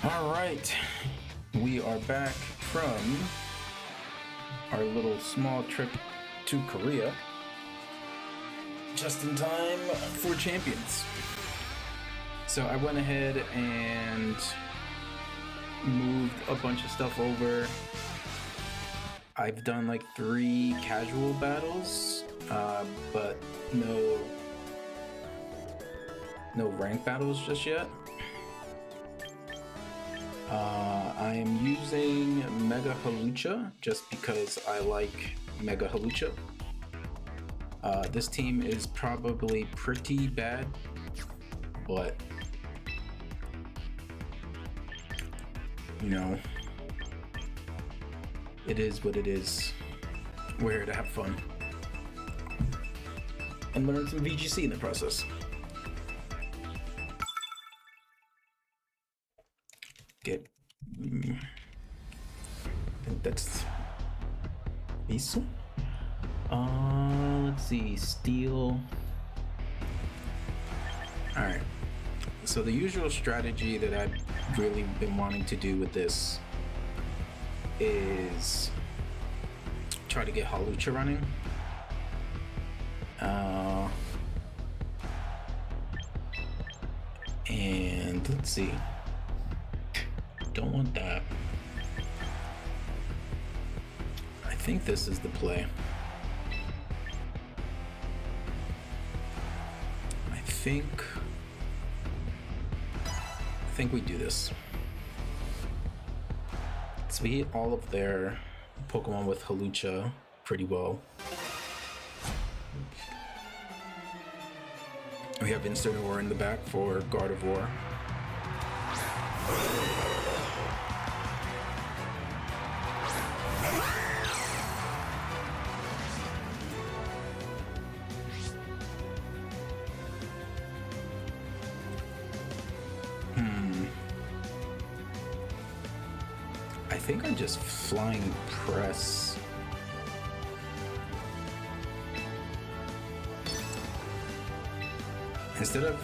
Alright, we are back from our little small trip to Korea. Just in time for Champions. So I went ahead and moved a bunch of stuff over. I've done like 3 casual battles, but no rank battles just yet. I am using Mega Halucha just because I like Mega Halucha. This team is probably pretty bad, but you know, it is what it is. We're here to have fun and learn some VGC in the process. I think that's Miso. Let's see, Steel. Alright, so the usual strategy that I've really been wanting to do with this is try to get Halucha running. And let's see. Don't want that. I think this is the play. I think we do this. So we hit all of their Pokemon with Halucha pretty well. We have Incineroar in the back for Gardevoir. I think I just flying press. Instead of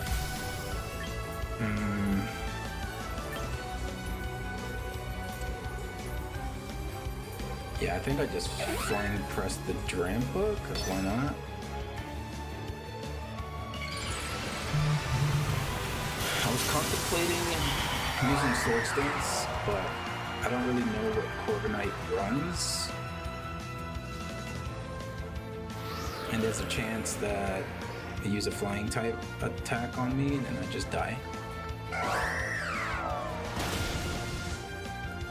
yeah, I think I just flying press the Drampa, cause why not? I was contemplating using Sword Stance, but I don't really know what Corviknight runs, and there's a chance that I use a flying type attack on me and then I just die.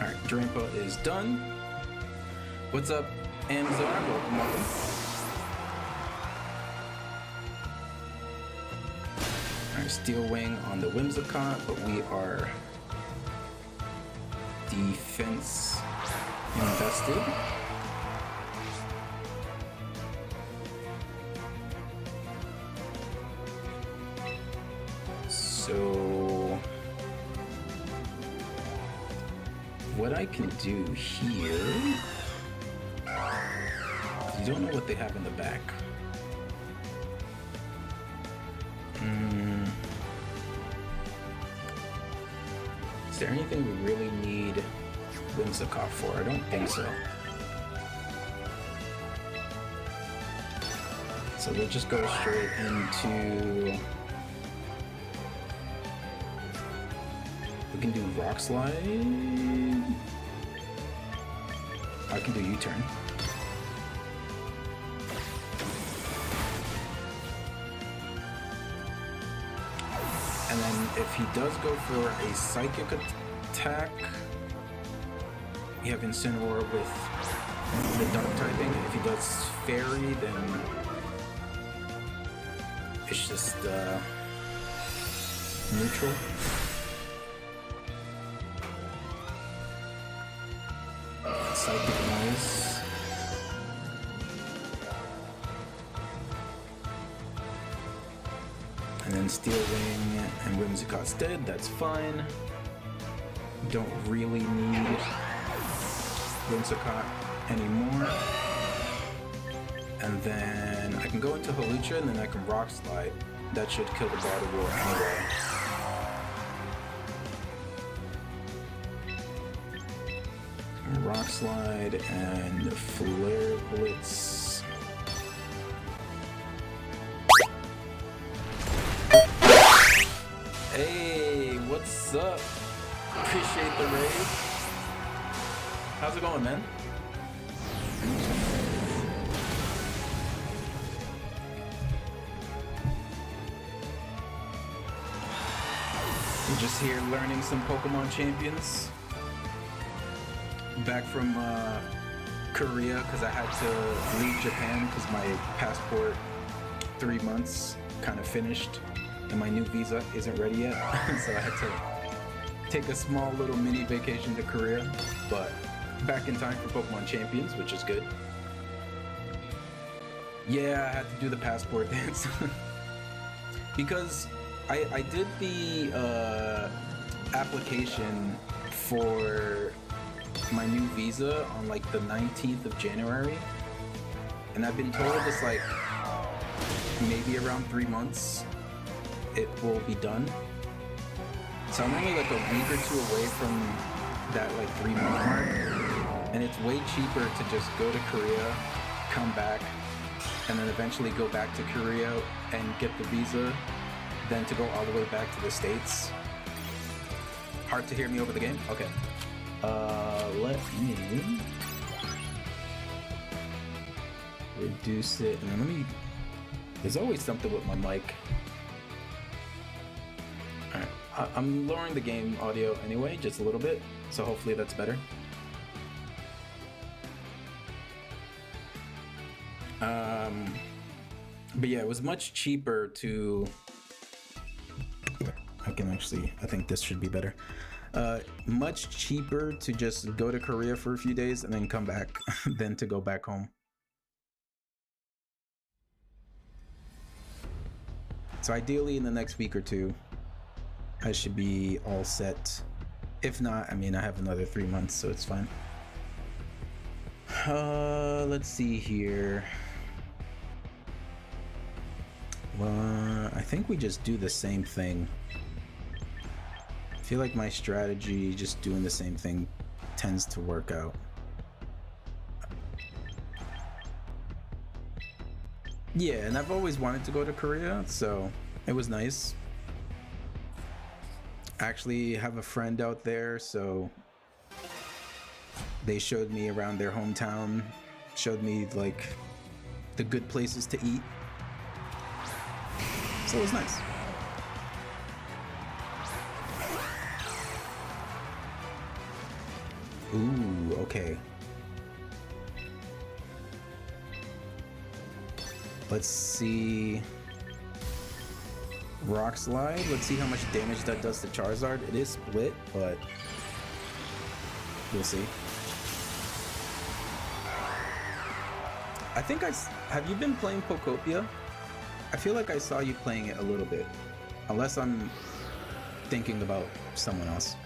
Alright, Drampa is done. What's up, Amazon? Welcome. Alright, Steel Wing on the Whimsicott, but we are defense invested. So what I can do here, you don't know what they have in the back. Is there anything we really need Whimsicott for? I don't think so. So we'll just go straight into... We can do Rock Slide. I can do U-turn. And then if he does go for a Psychic attack, we have Incineroar with the Dark typing. If he does Fairy, then it's just neutral. Psychic Noise. And then Steel Wing and Whimsicott's dead, that's fine. Don't really need Whimsicott anymore. And then I can go into Halucha and then I can Rock Slide. That should kill the Gardevoir anyway. Rock Slide and Flare Blitz. Hey, what's up? Appreciate the raid. How's it going, man? We're just here learning some Pokemon champions. Back from Korea because I had to leave Japan because my passport 3 months kind of finished and my new visa isn't ready yet. So I had to take a small little mini vacation to Korea, but back in time for Pokemon Champions, which is good. Yeah, I had to do the passport dance because I did the application for my new visa on like the 19th of January, and I've been told it's like maybe around 3 months it will be done. So I'm only like a week or two away from that like 3 month mark, and it's way cheaper to just go to Korea, come back, and then eventually go back to Korea and get the visa than to go all the way back to the States. Hard to hear me over the game? Okay. Let me reduce it, and then let me, there's always something with my mic. Alright, I'm lowering the game audio anyway, just a little bit, so hopefully that's better. But yeah, it was much cheaper to, I think this should be better. Much cheaper to just go to Korea for a few days and then come back than to go back home. So ideally in the next week or two, I should be all set. If not, I mean, I have another 3 months, so it's fine. Let's see here. Well, I think we just do the same thing. I feel like my strategy, just doing the same thing, tends to work out. Yeah, and I've always wanted to go to Korea, so it was nice. I actually have a friend out there, so they showed me around their hometown, showed me like the good places to eat. So it was nice. Ooh, okay. Let's see. Rock Slide. Let's see how much damage that does to Charizard. It is split, but we'll see. I think have you been playing Pokopia? I feel like I saw you playing it a little bit, unless I'm thinking about someone else.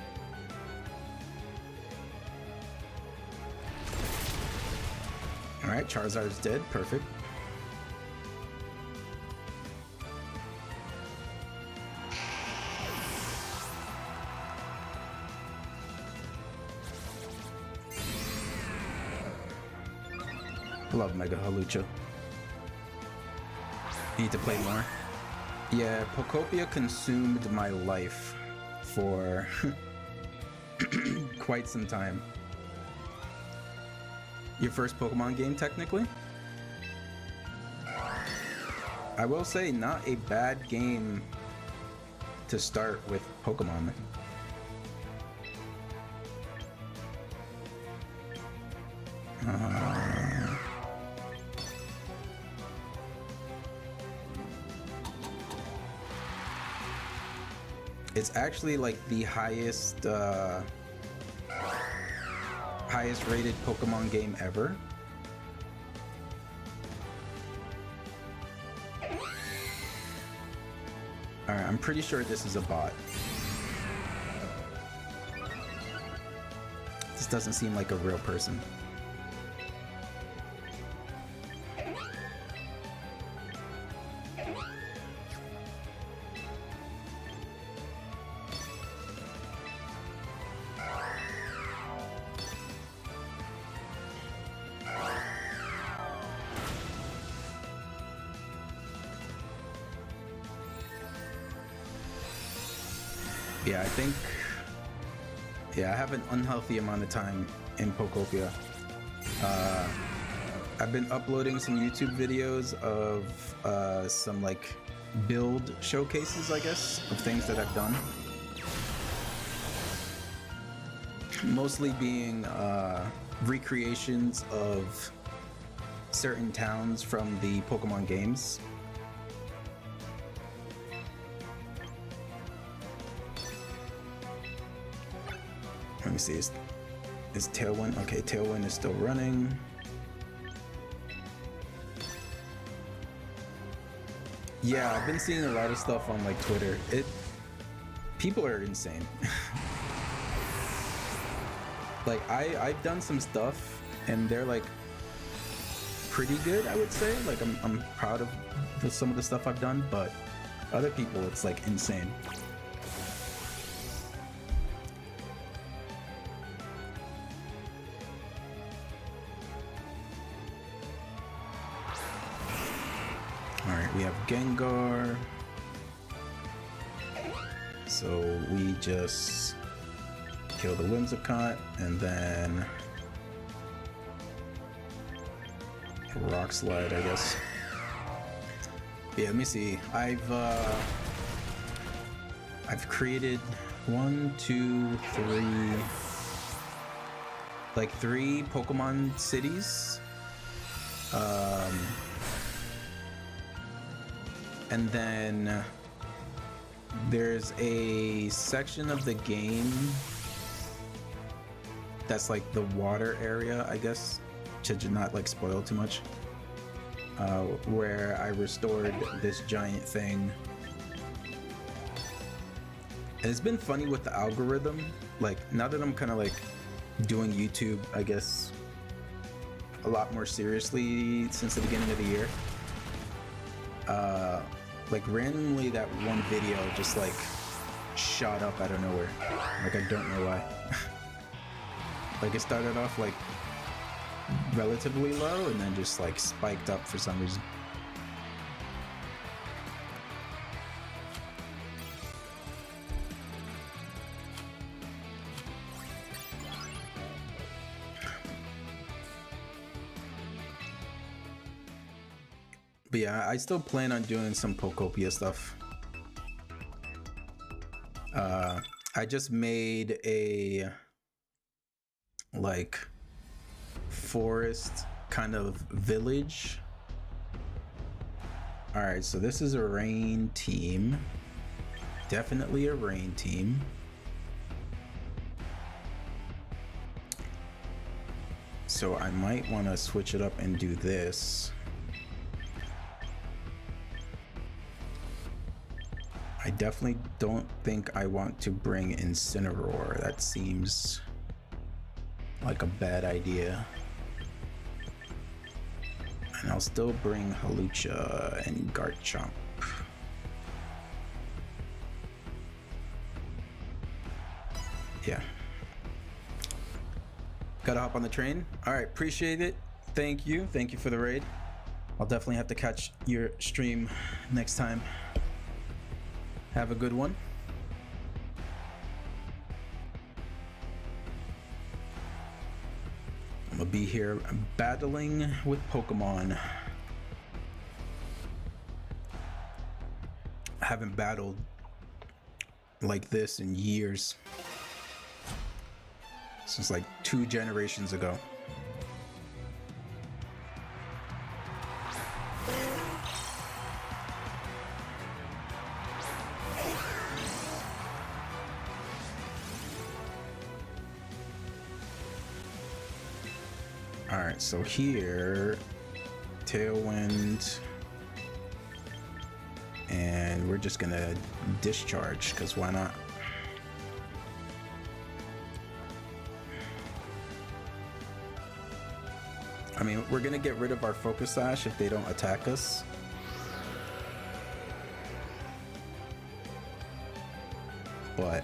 All right, Charizard's dead. Perfect. Love Mega Halucha. Need to play more. Yeah, Pokopia consumed my life for quite some time. Your first Pokemon game, technically? I will say, not a bad game to start with Pokemon. It's actually like the highest rated Pokemon game ever. Alright, I'm pretty sure this is a bot. This doesn't seem like a real person. Yeah, I think... Yeah, I have an unhealthy amount of time in Pokopia. I've been uploading some YouTube videos of some like build showcases, I guess, of things that I've done. Mostly being recreations of certain towns from the Pokemon games. Let me see, is Tailwind? Okay, Tailwind is still running. Yeah, I've been seeing a lot of stuff on like Twitter. People are insane. Like I've done some stuff and they're like pretty good, I would say. Like I'm proud of some of the stuff I've done, but other people it's like insane. Alright, we have Gengar. So we just kill the Whimsicott and then Rock Slide, I guess. Yeah, let me see. I've created 1, 2, 3, like 3 Pokemon cities. And then there's a section of the game that's like the water area, I guess, to not like spoil too much, where I restored this giant thing. And it's been funny with the algorithm. Like now that I'm kind of like doing YouTube, I guess, a lot more seriously since the beginning of the year. Like randomly that one video just like shot up out of nowhere. Like I don't know why. Like it started off like relatively low and then just like spiked up for some reason. But yeah, I still plan on doing some Pokopia stuff. I just made a like forest kind of village. All right, so this is a rain team. Definitely a rain team. So I might want to switch it up and do this. I definitely don't think I want to bring Incineroar. That seems like a bad idea. And I'll still bring Hawlucha and Garchomp. Yeah. Gotta hop on the train. All right, appreciate it. Thank you. Thank you for the raid. I'll definitely have to catch your stream next time. Have a good one. I'm gonna be here battling with Pokemon. I haven't battled like this in years. Since like 2 generations ago. Alright, so here, Tailwind, and we're just gonna discharge, because why not? I mean, we're gonna get rid of our Focus Sash if they don't attack us. But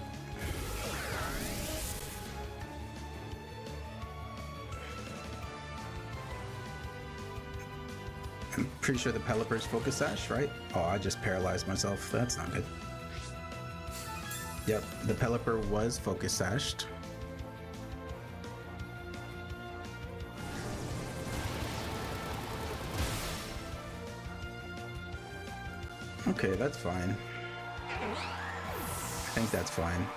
I'm pretty sure the Pelipper's Focus Sash, right? Oh, I just paralyzed myself. That's not good. Yep, the Pelipper was focus sashed. Okay, that's fine. I think that's fine.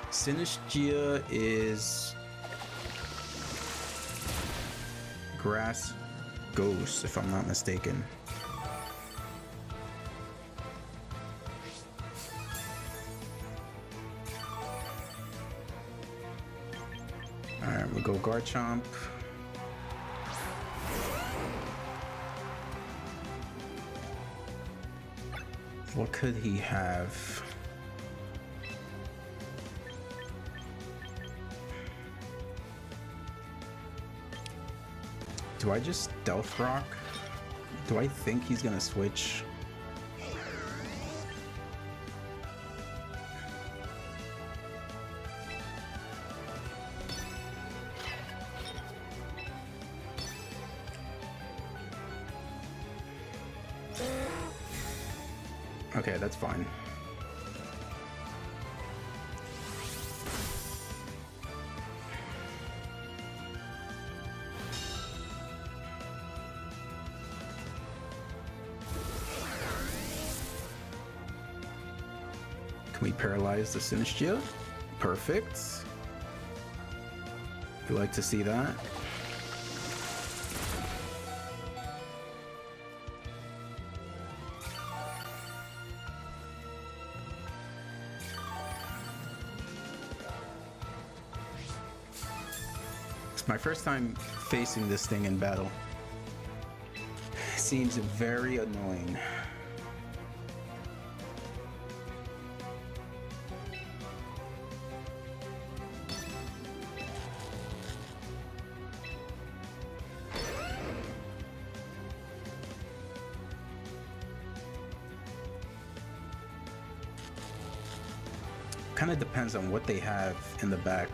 Sinistcha is Grass Ghost, if I'm not mistaken. Alright, we'll go Garchomp. What could he have? Do I just Stealth Rock? Do I think he's gonna switch? Okay, that's fine. Can we paralyze the Sinistcha? Perfect. We like to see that. It's my first time facing this thing in battle. Seems very annoying. Kind of depends on what they have in the back.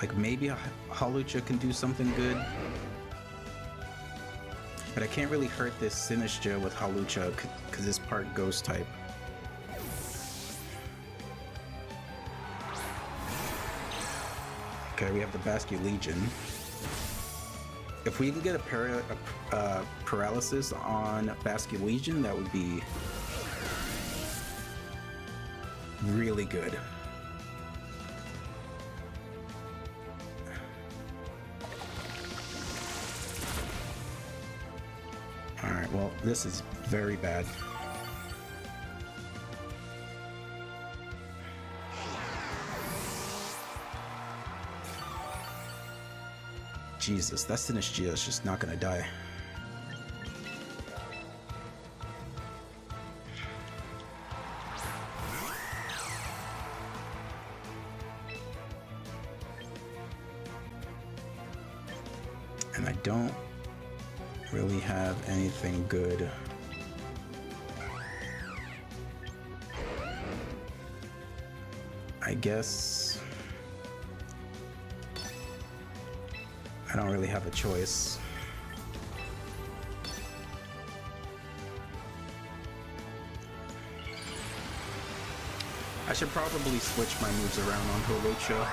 Like maybe a Hawlucha can do something good, but I can't really hurt this Sinistcha with Hawlucha because it's part Ghost type. Okay, we have the Basculegion. If we can get a paralysis on Basculegion, that would be really good. Alright, well, this is very bad. Jesus, that Sinistcha is just not gonna die. And I don't really have anything good. I guess I don't really have a choice. I should probably switch my moves around onto Hawlucha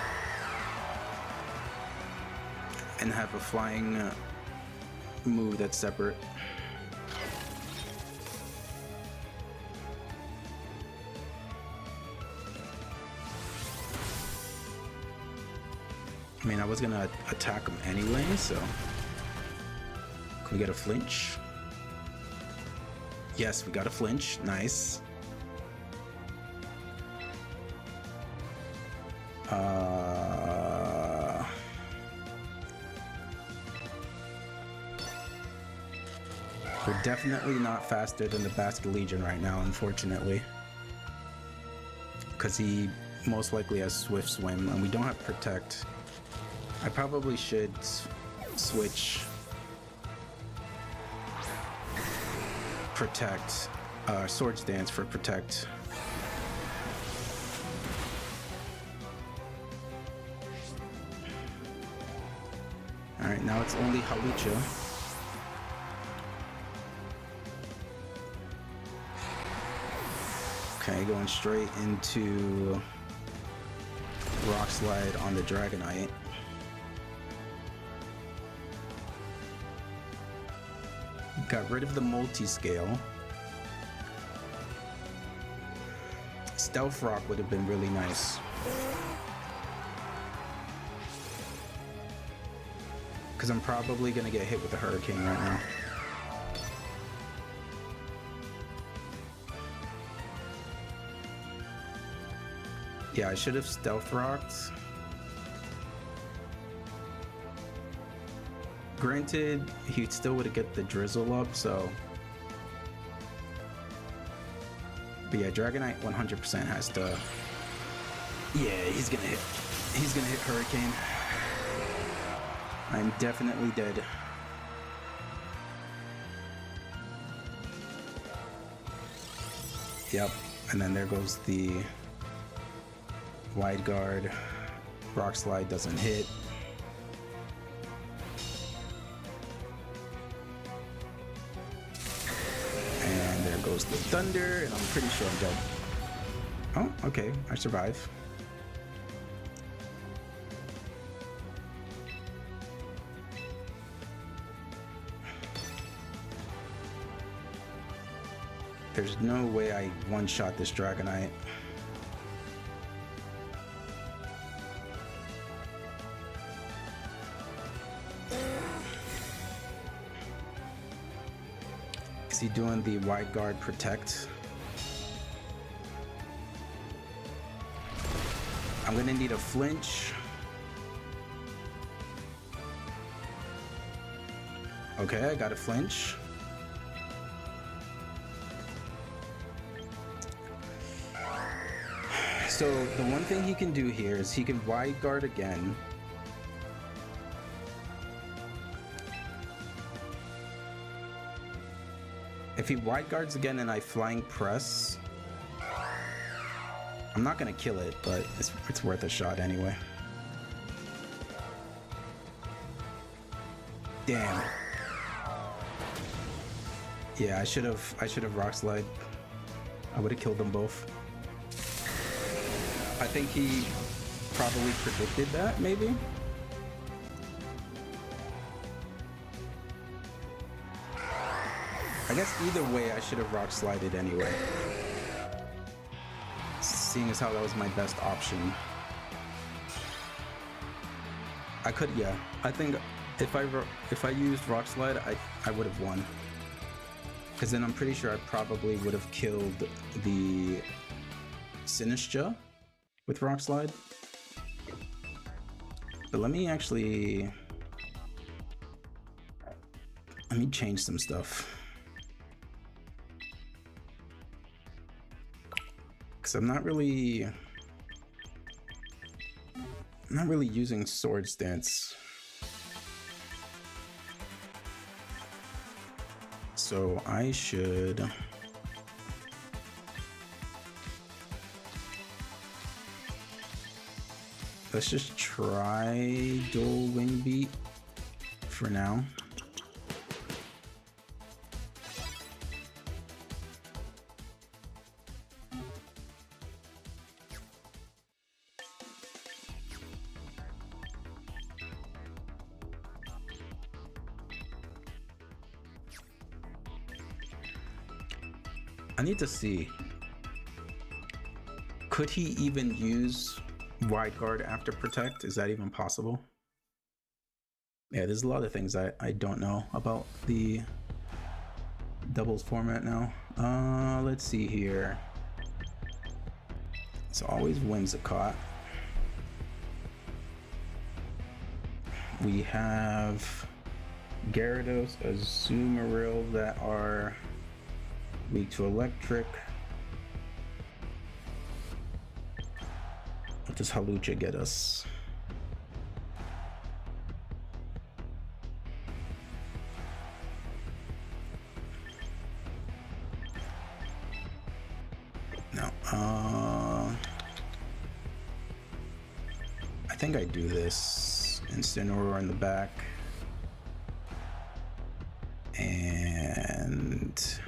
and have a flying move that's separate. I mean, I was gonna attack him anyway, so can we get a flinch? Yes, we got a flinch. Nice. We're definitely not faster than the Basculegion right now, unfortunately, because he most likely has Swift Swim, and we don't have Protect. I probably should switch Protect, Swords Dance for Protect. Alright, now it's only Hawlucha. Okay, going straight into Rock Slide on the Dragonite. Got rid of the multi-scale. Stealth Rock would have been really nice. Because I'm probably going to get hit with a Hurricane right now. Yeah, I should have Stealth Rocked. Granted, he still would have get the Drizzle up, so... But yeah, Dragonite 100% has to... Yeah, he's gonna hit. He's gonna hit Hurricane. I'm definitely dead. Yep, and then there goes the Wide Guard. Rock Slide doesn't hit. And there goes the Thunder, and I'm pretty sure I'm dead. Oh, okay, I survive. There's no way I one-shot this Dragonite. Is he doing the Wide Guard Protect? I'm gonna need a flinch. Okay, I got a flinch. So the one thing he can do here is he can Wide Guard again. If he Wide Guards again and I Flying Press, I'm not gonna kill it, but it's worth a shot anyway. Damn. Yeah, I should have Rock Slide. I would have killed them both. I think he probably predicted that, maybe? I guess either way, I should have Rock Slided anyway. Seeing as how that was my best option. I could, yeah. I think if I used Rock Slide, I would have won. Because then I'm pretty sure I probably would have killed the Sinistcha with Rock Slide. But let me change some stuff. Because I'm not really using Swords Dance. So I should... Let's just try Dual Wing Beat for now. I need to see. Could he even use Wide Guard after Protect? Is that even possible? Yeah, there's a lot of things I don't know about the doubles format now. Let's see here. It's always Whimsicott. We have Gyarados, Azumarill that are weak to Electric. What does Hawlucha get us? No. I think I do this. Incineroar in the back. And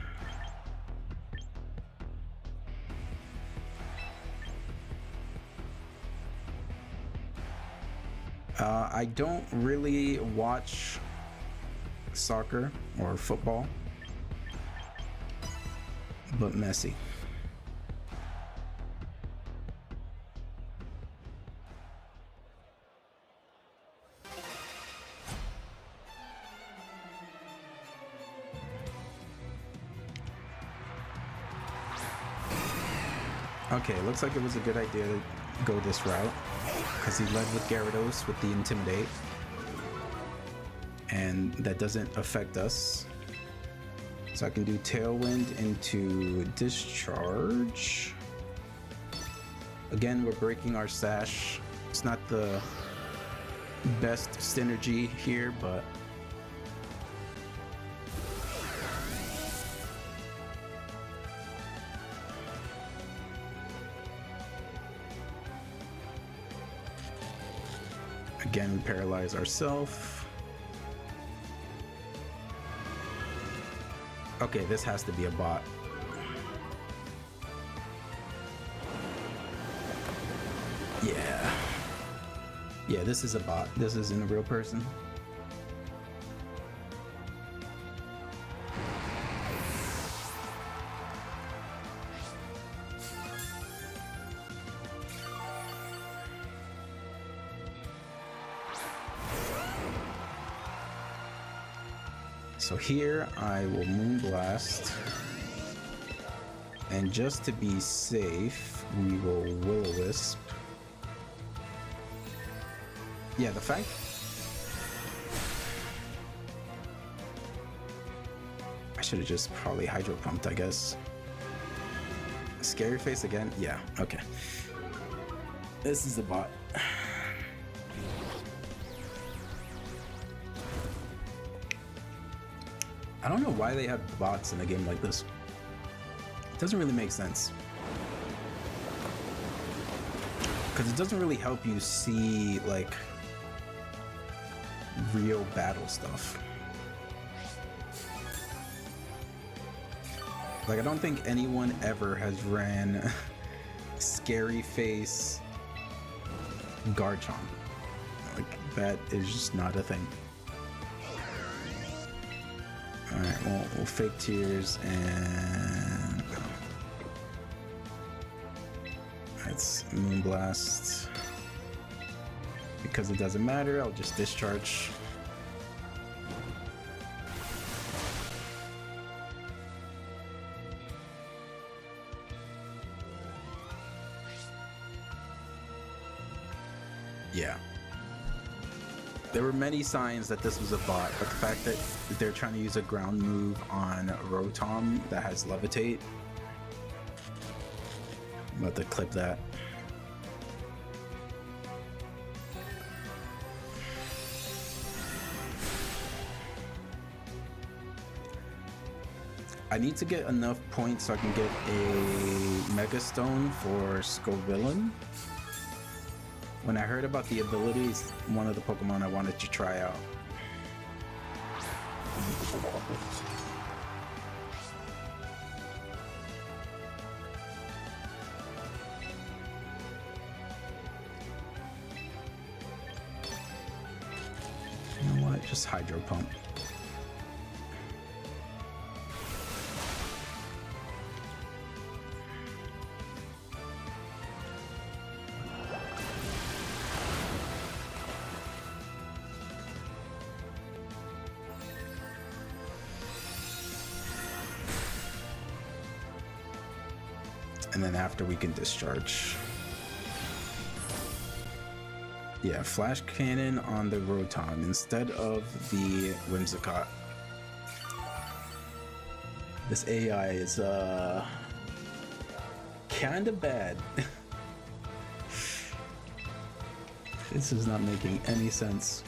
I don't really watch soccer or football, but Messi. Okay, looks like it was a good idea to go this route because he led with Gyarados with the Intimidate, and that doesn't affect us. So I can do Tailwind into Discharge. Again, we're breaking our Sash. It's not the best synergy here, but again, we paralyze ourselves. Okay, this has to be a bot. Yeah. Yeah, this is a bot. This isn't a real person. So here I will Moonblast, and just to be safe, we will Will-O-Wisp. Yeah, the fact I should have just probably Hydro Pumped, I guess. Scary Face again? Yeah, okay. This is the bot. I don't know why they have bots in a game like this. It doesn't really make sense. Because it doesn't really help you see, like, real battle stuff. Like, I don't think anyone ever has ran Scary Face Garchomp. Like, that is just not a thing. Alright, well, we'll Fake Tears and let's Moonblast. Because it doesn't matter, I'll just Discharge. Yeah. There were many signs that this was a bot, but the fact that they're trying to use a ground move on Rotom that has Levitate. I'm about to clip that. I need to get enough points so I can get a Mega Stone for Scovillain. When I heard about the abilities, one of the Pokemon I wanted to try out. You know what? Just Hydro Pump. And then after we can Discharge. Yeah, Flash Cannon on the Rotom instead of the Whimsicott. This AI is kinda bad. This is not making any sense.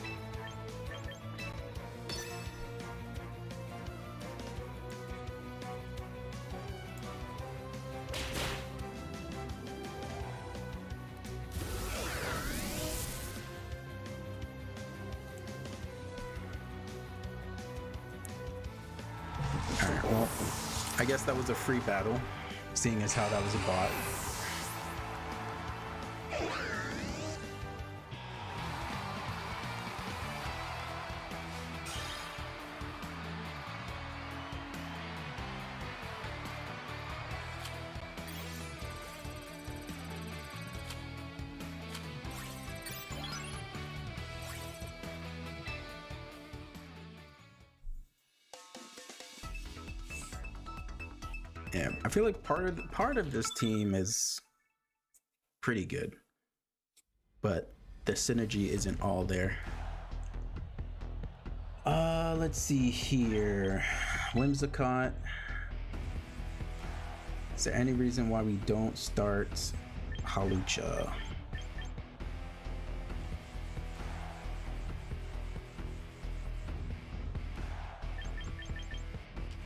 Alright, well, I guess that was a free battle, seeing as how that was a bot. Yeah, I feel like part of this team is pretty good, but the synergy isn't all there. Let's see here. Whimsicott. Is there any reason why we don't start Hawlucha?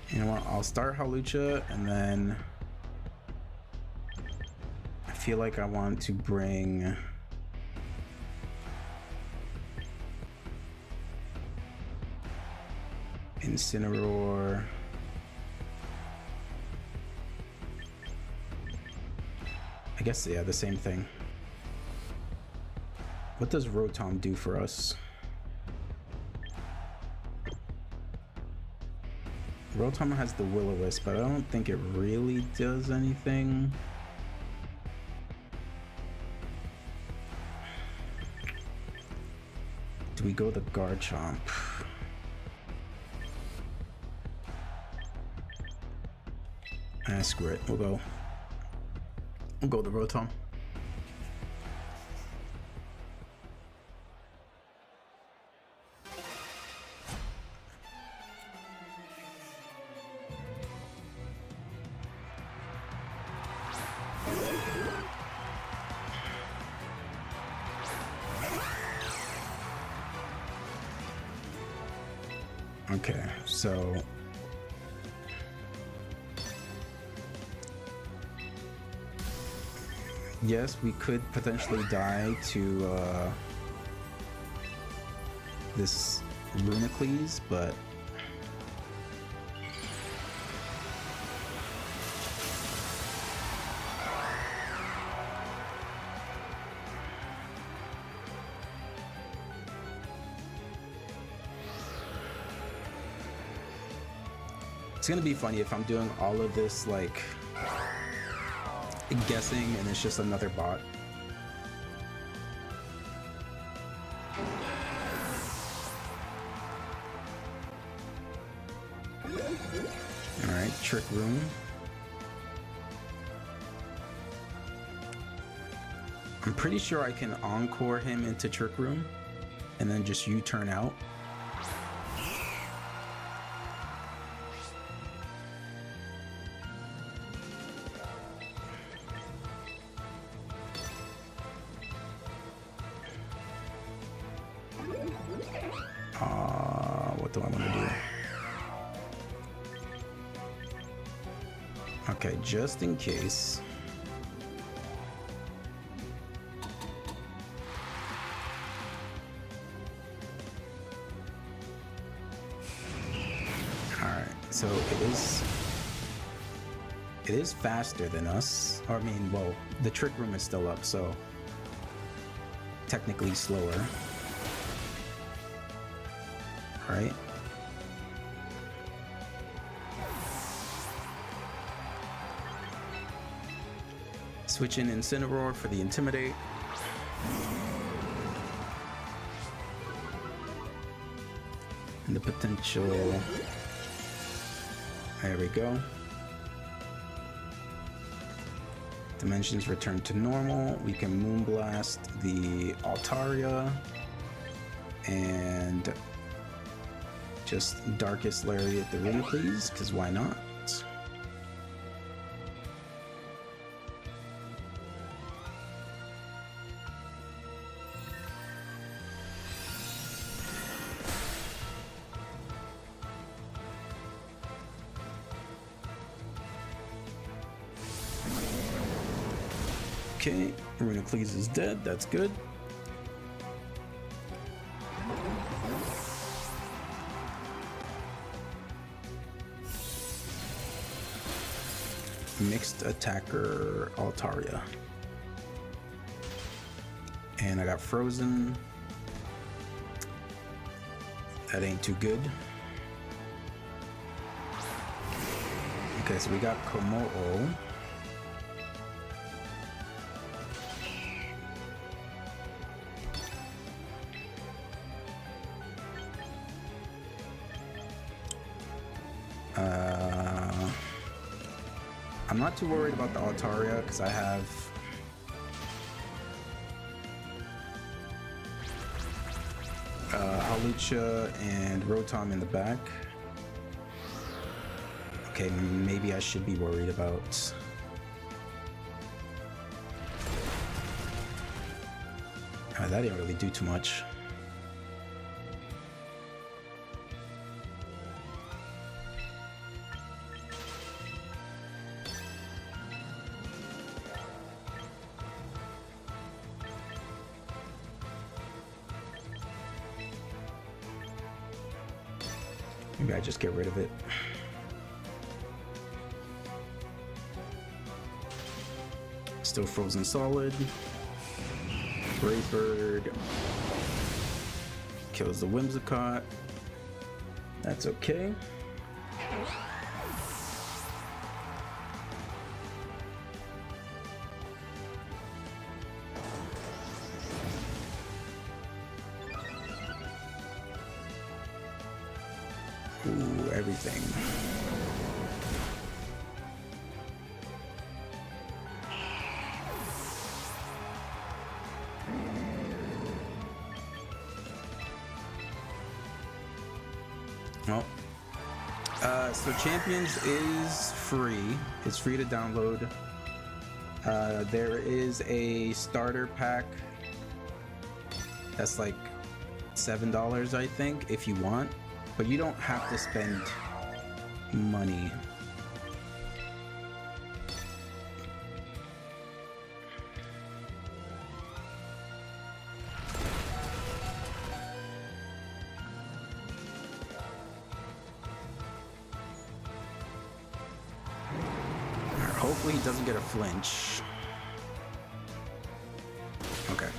You know what? I'll start Hawlucha, and then I feel like I want to bring Incineroar. I guess, yeah, the same thing. What does Rotom do for us? Rotom has the Will-O-Wisp, but I don't think it really does anything. Do we go the Garchomp? Screw it. We'll go the Rotom. Okay, so yes, we could potentially die to this Runacles, but it's gonna be funny if I'm doing all of this like guessing and it's just another bot. Alright, Trick Room. I'm pretty sure I can Encore him into Trick Room and then just U-turn out. What do I want to do? Okay, just in case. Alright, so it is faster than us. Or I mean, well, the Trick Room is still up, so technically slower. Right? Switch in Incineroar for the Intimidate. And the potential. There we go. Dimensions return to normal. We can Moonblast the Altaria. And just Darkest Lariat the Runacles, because why not? Okay, Runacles is dead, that's good. Mixed attacker Altaria. And I got Frozen. That ain't too good. Okay, so we got Komodo. I'm not too worried about the Altaria because I have Hawlucha and Rotom in the back. Okay, maybe I should be worried about that didn't really do too much. Maybe I just get rid of it. Still frozen solid. Brave Bird kills the Whimsicott. That's okay. Ooh, everything. Oh. So Champions is free. It's free to download. There is a starter pack that's like $7, I think, if you want. But you don't have to spend money. Hopefully he doesn't get a flinch. Okay.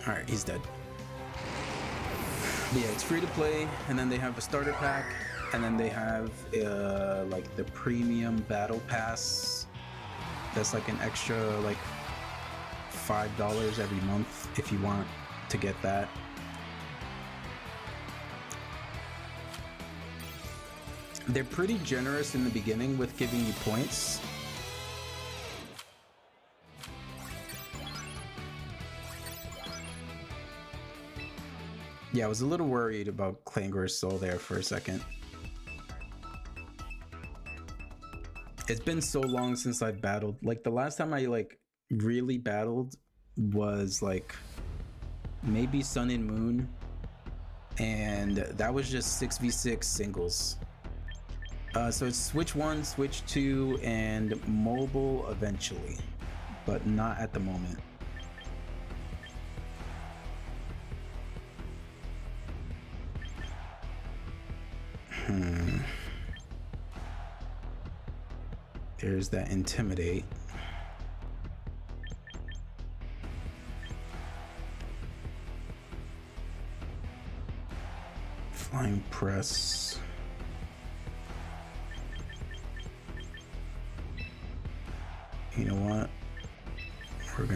Alright, he's dead. But yeah, it's free to play, and then they have a starter pack, and then they have like the premium battle pass. That's like an extra like $5 every month if you want to get that. They're pretty generous in the beginning with giving you points. Yeah, I was a little worried about Clangor's Soul there for a second. It's been so long since I've battled. Like the last time I like really battled was like maybe Sun and Moon, and that was just 6v6 singles. So it's Switch 1, Switch 2, and mobile eventually, but not at the moment. There's that Intimidate. Flying Press. You know what? We're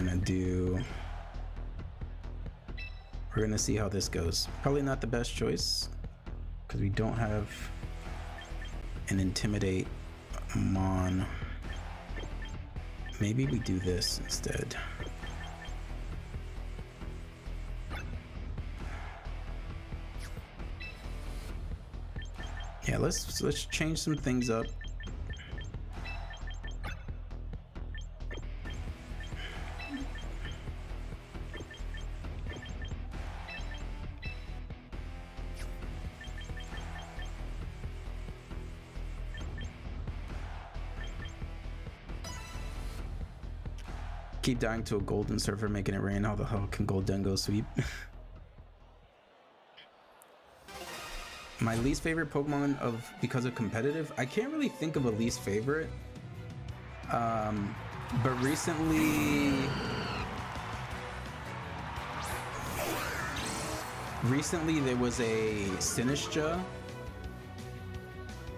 gonna see how this goes. Probably not the best choice because we don't have an Intimidate Mon. Maybe we do this instead. Yeah, let's change some things up. Keep dying to a golden surfer making it rain. How the hell can Goldengo sweep? My least favorite Pokemon because of competitive, I can't really think of a least favorite. But recently there was a Sinistcha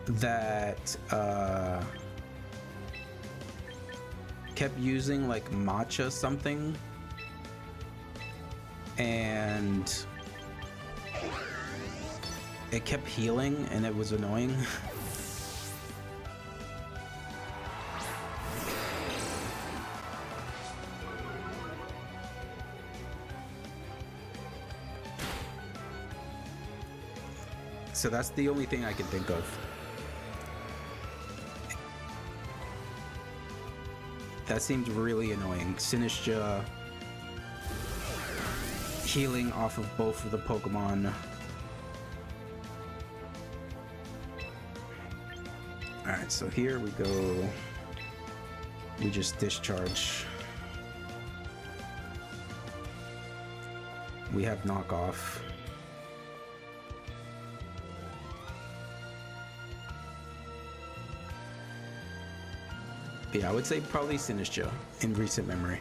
that kept using like matcha something, and it kept healing and it was annoying. So that's the only thing I can think of. That seems really annoying. Sinistra healing off of both of the Pokemon. Alright, so here we go. We just discharge. We have knockoff. Yeah, I would say probably Sinistra in recent memory.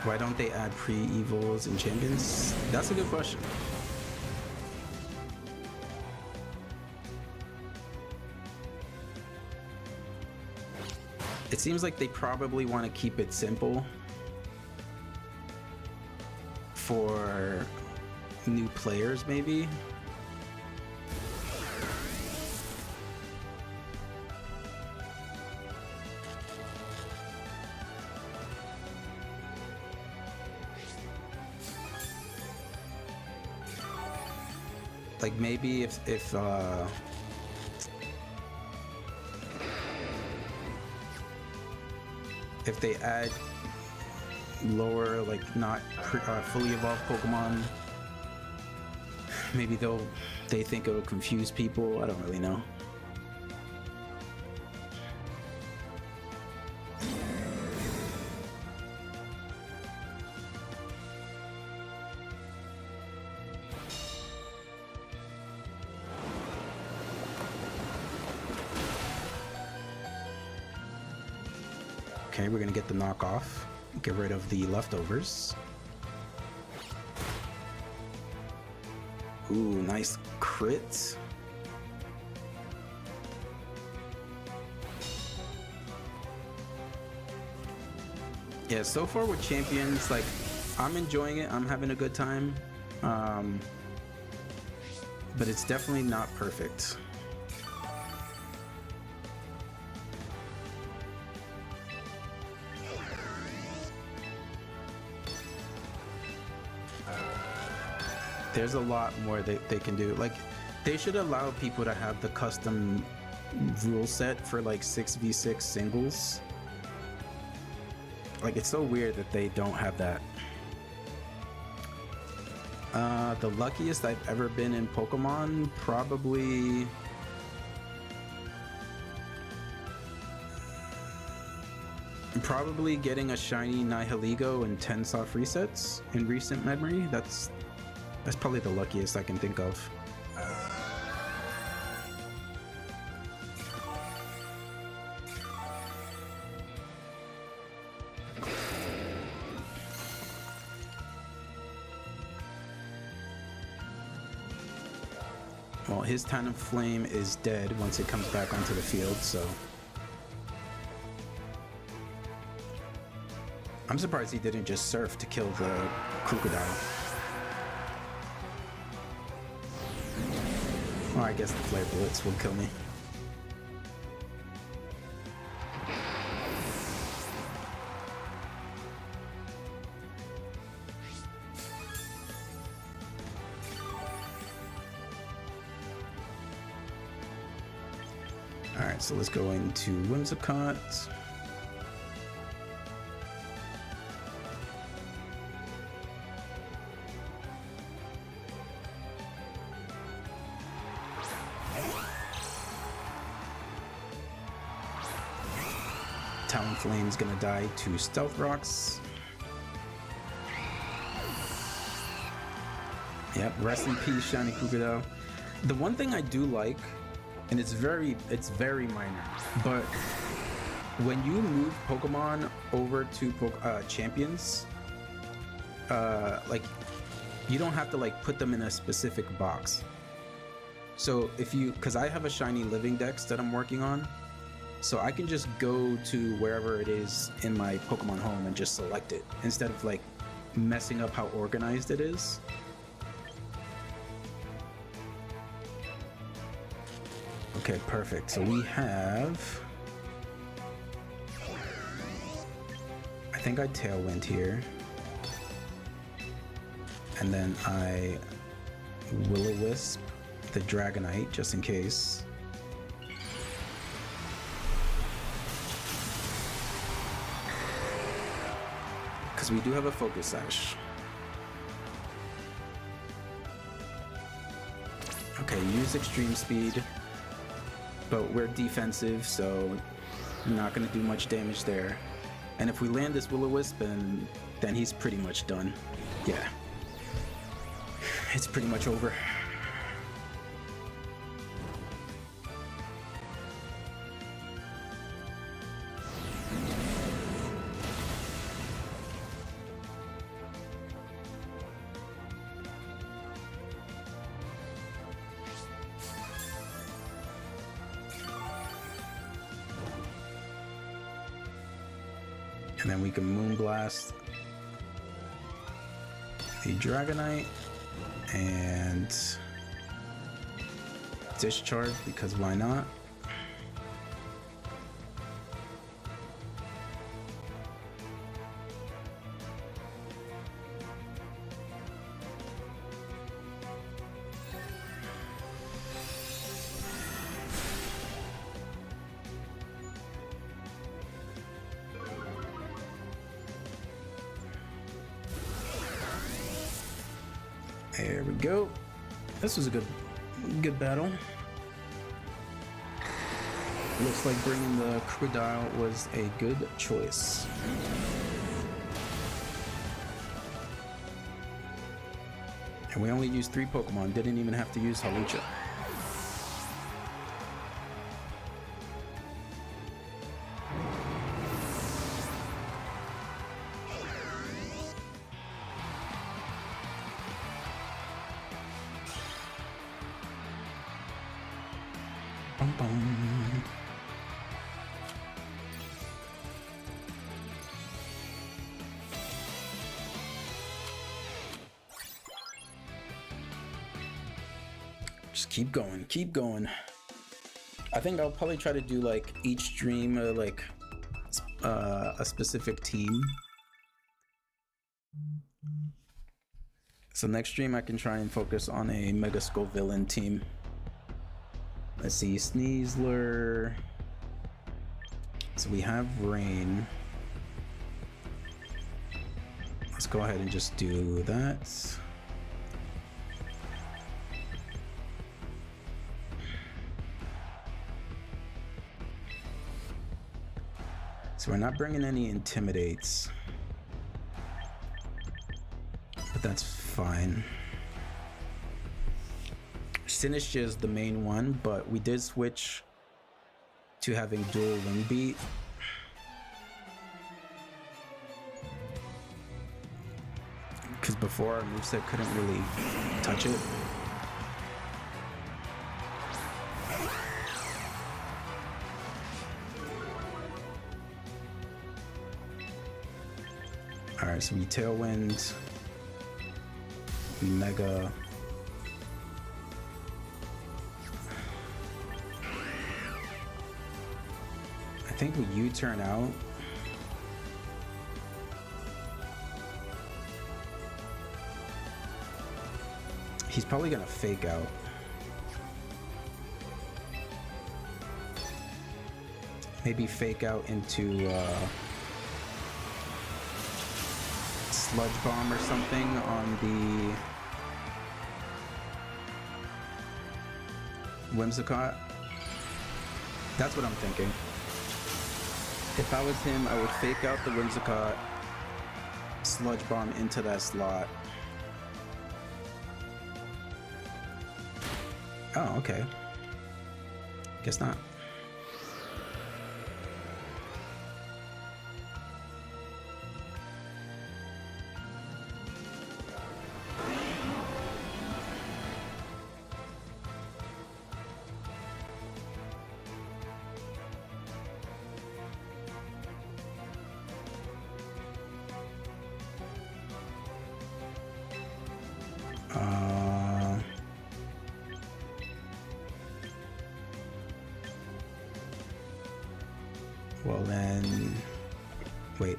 Why don't they add pre-evils and champions? That's a good question. It seems like they probably want to keep it simple for new players, maybe. Like maybe if they add lower, like not fully evolved Pokemon, maybe they think it'll confuse people. I don't really know. Okay, we're gonna get the knockoff. Get rid of the leftovers. Ooh, nice crit. Yeah, so far with champions, like, I'm enjoying it. I'm having a good time. But it's definitely not perfect. There's a lot more they can do. Like, they should allow people to have the custom rule set for like 6v6 singles. Like, it's so weird that they don't have that. The luckiest I've ever been in Pokemon, probably getting a shiny Nihilego and 10 soft resets in recent memory. That's probably the luckiest I can think of. Well, his Talon Flame is dead once it comes back onto the field, so I'm surprised he didn't just surf to kill the crocodile. Oh, I guess the flare bullets will kill me. Alright, so let's go into Whimsicott. Talonflame's gonna die to Stealth Rocks. Yep, rest in peace, Shiny Crocodile. The one thing I do like, and it's very minor, but when you move Pokemon over to champions, like, you don't have to like put them in a specific box. So if you, because I have a shiny Living Dex that I'm working on, so I can just go to wherever it is in my Pokemon home and just select it instead of like messing up how organized it is. Okay, perfect. So we have I think I Tailwind here. And then I Will-O-Wisp the Dragonite, just in case. Because we do have a Focus Sash. Okay, use Extreme Speed. But we're defensive, so we're not going to do much damage there. And if we land this Will-O-Wisp, then he's pretty much done. Yeah. It's pretty much over. And then we can Moonblast the Dragonite and Discharge, because why not? There we go. This was a good battle. Looks like bringing the Crocodile was a good choice. And we only used 3 Pokemon, didn't even have to use Hawlucha. Bum, bum. Just keep going, keep going. I think I'll probably try to do like each stream like a specific team. So next stream I can try and focus on a Mega Skull villain team. Let's see, Sneasler. So we have Rain. Let's go ahead and just do that. So we're not bringing any Intimidates, but that's fine. Sinistcha is the main one, but we did switch to having dual Wing Beat. Because before our moveset couldn't really touch it. Alright, so we Tailwind, we Mega. I think we U-turn out. He's probably gonna Fake Out. Maybe Fake Out into Sludge Bomb or something on the Whimsicott. That's what I'm thinking. If I was him, I would Fake Out the Whimsicott, Sludge Bomb into that slot. Oh, okay. Guess not. Well then, wait.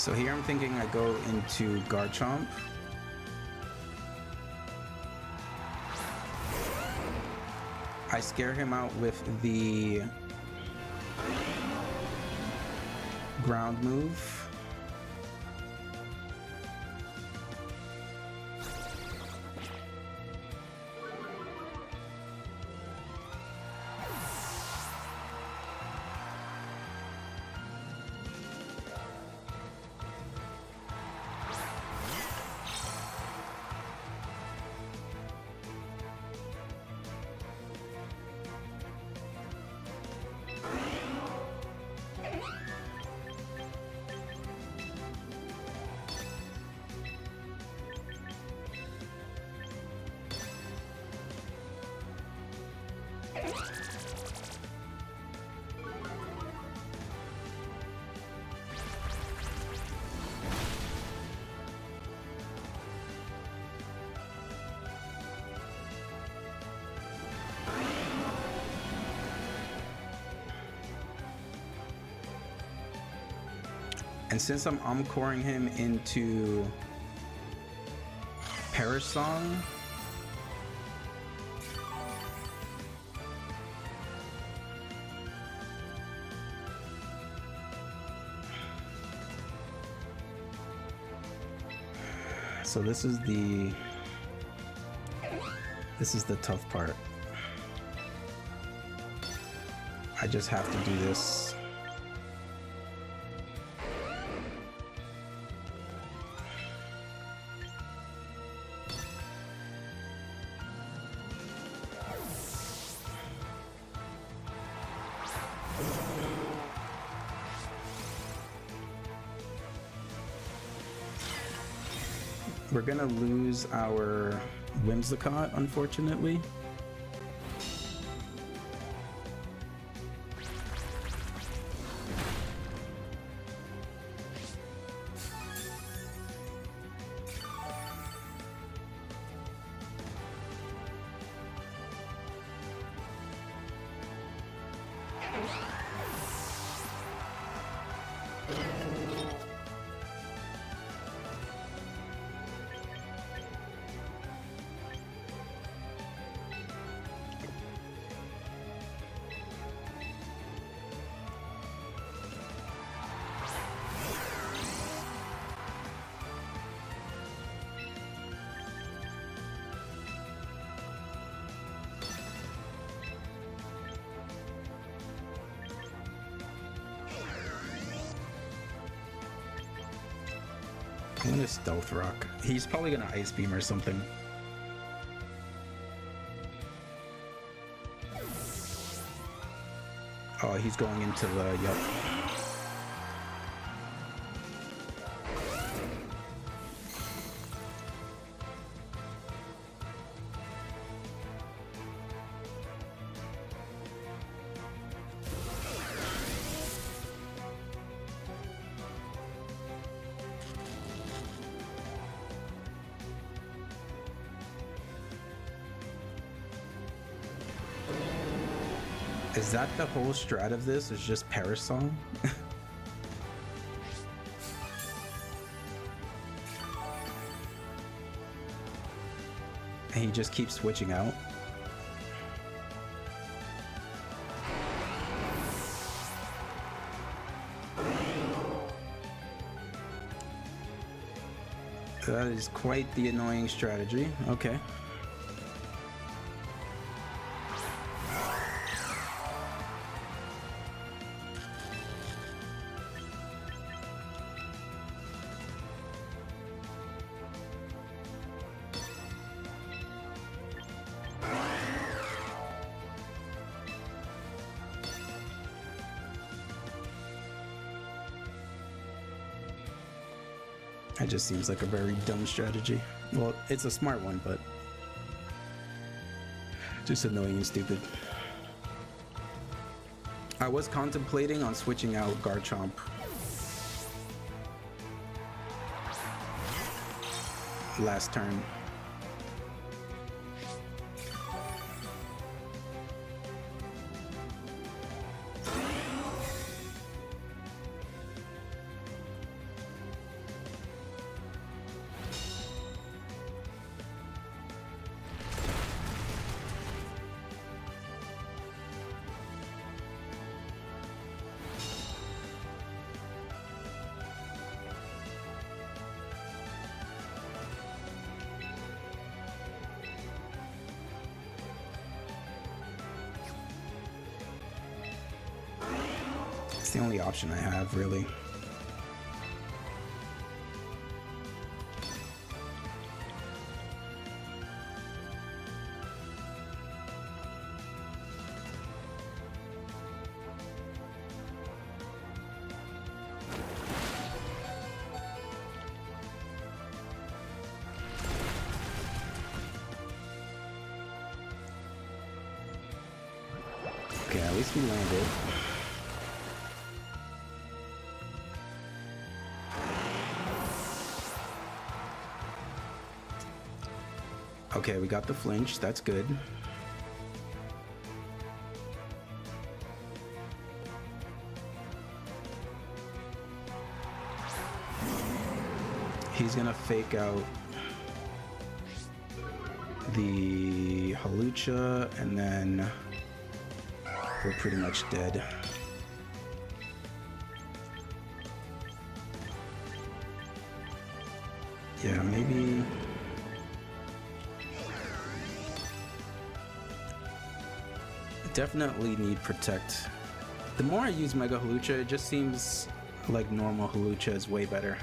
So here I'm thinking I go into Garchomp. I scare him out with the ground move. And since I'm encoring him into Perish Song, so this is the tough part. I just have to do this. We're gonna lose our Whimsicott, unfortunately. I'm gonna Stealth Rock. He's probably gonna Ice Beam or something. Oh, he's going into the, yep. Is that the whole strat of this? Is just Perish Song? And he just keeps switching out? That is quite the annoying strategy. Okay. That just seems like a very dumb strategy. Well, it's a smart one, but just annoying and stupid. I was contemplating on switching out Garchomp. Last turn. the only option I have, really. Okay, at least we landed. Okay, we got the flinch. That's good. He's gonna fake out the Hawlucha, and then we're pretty much dead. Yeah, maybe... Definitely need Protect. The more I use Mega Hawlucha, it just seems like normal Hawlucha is way better.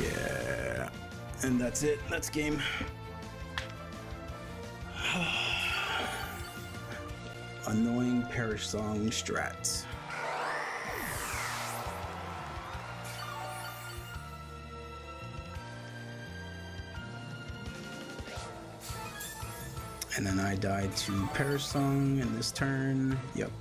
Yeah, and that's it. That's game. Annoying Perish Song strats. And then I died to Perish Song in this turn. Yep.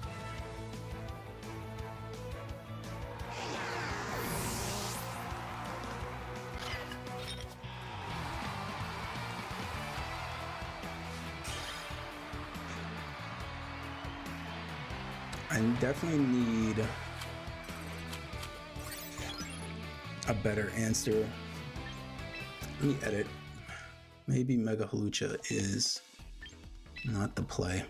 I definitely need a better answer. Let me edit. Maybe Mega Hawlucha is not the play.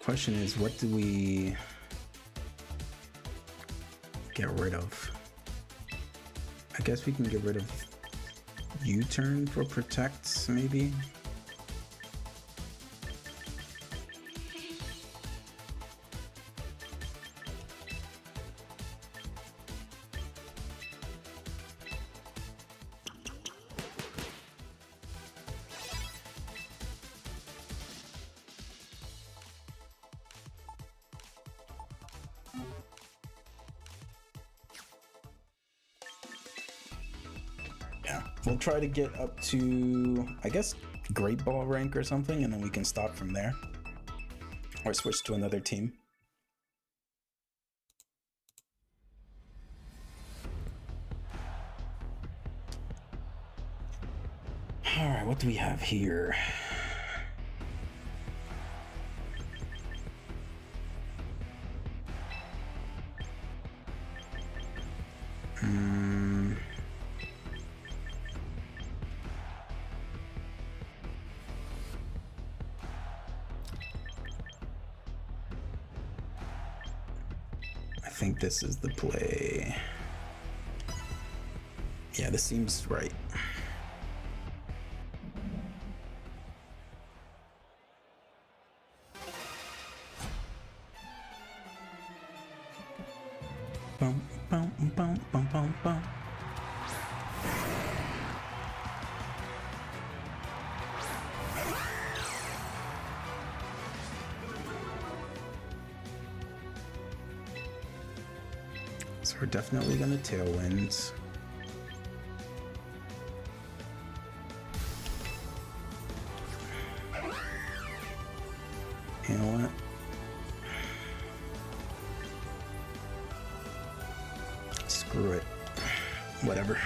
Question is, what do we get rid of? I guess we can get rid of U-turn for Protect, maybe? Yeah, we'll try to get up to, I guess, Great Ball rank or something, and then we can stop from there. Or switch to another team. Alright, what do we have here? I think this is the play. Yeah, this seems right. Bum, bum, bum, bum, bum, bum. So we're definitely gonna Tailwinds. You know what? Whatever.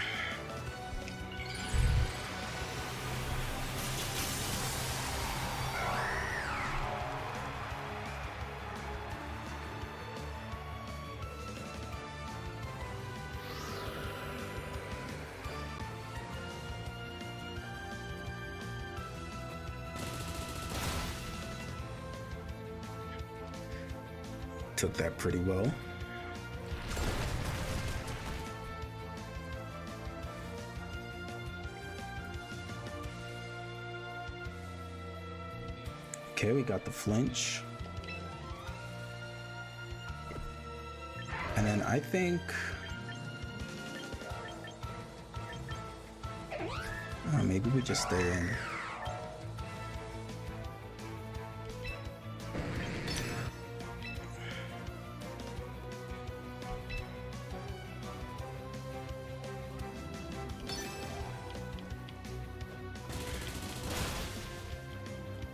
Took that pretty well. Okay, we got the flinch. And then I think... oh, maybe we just stay in.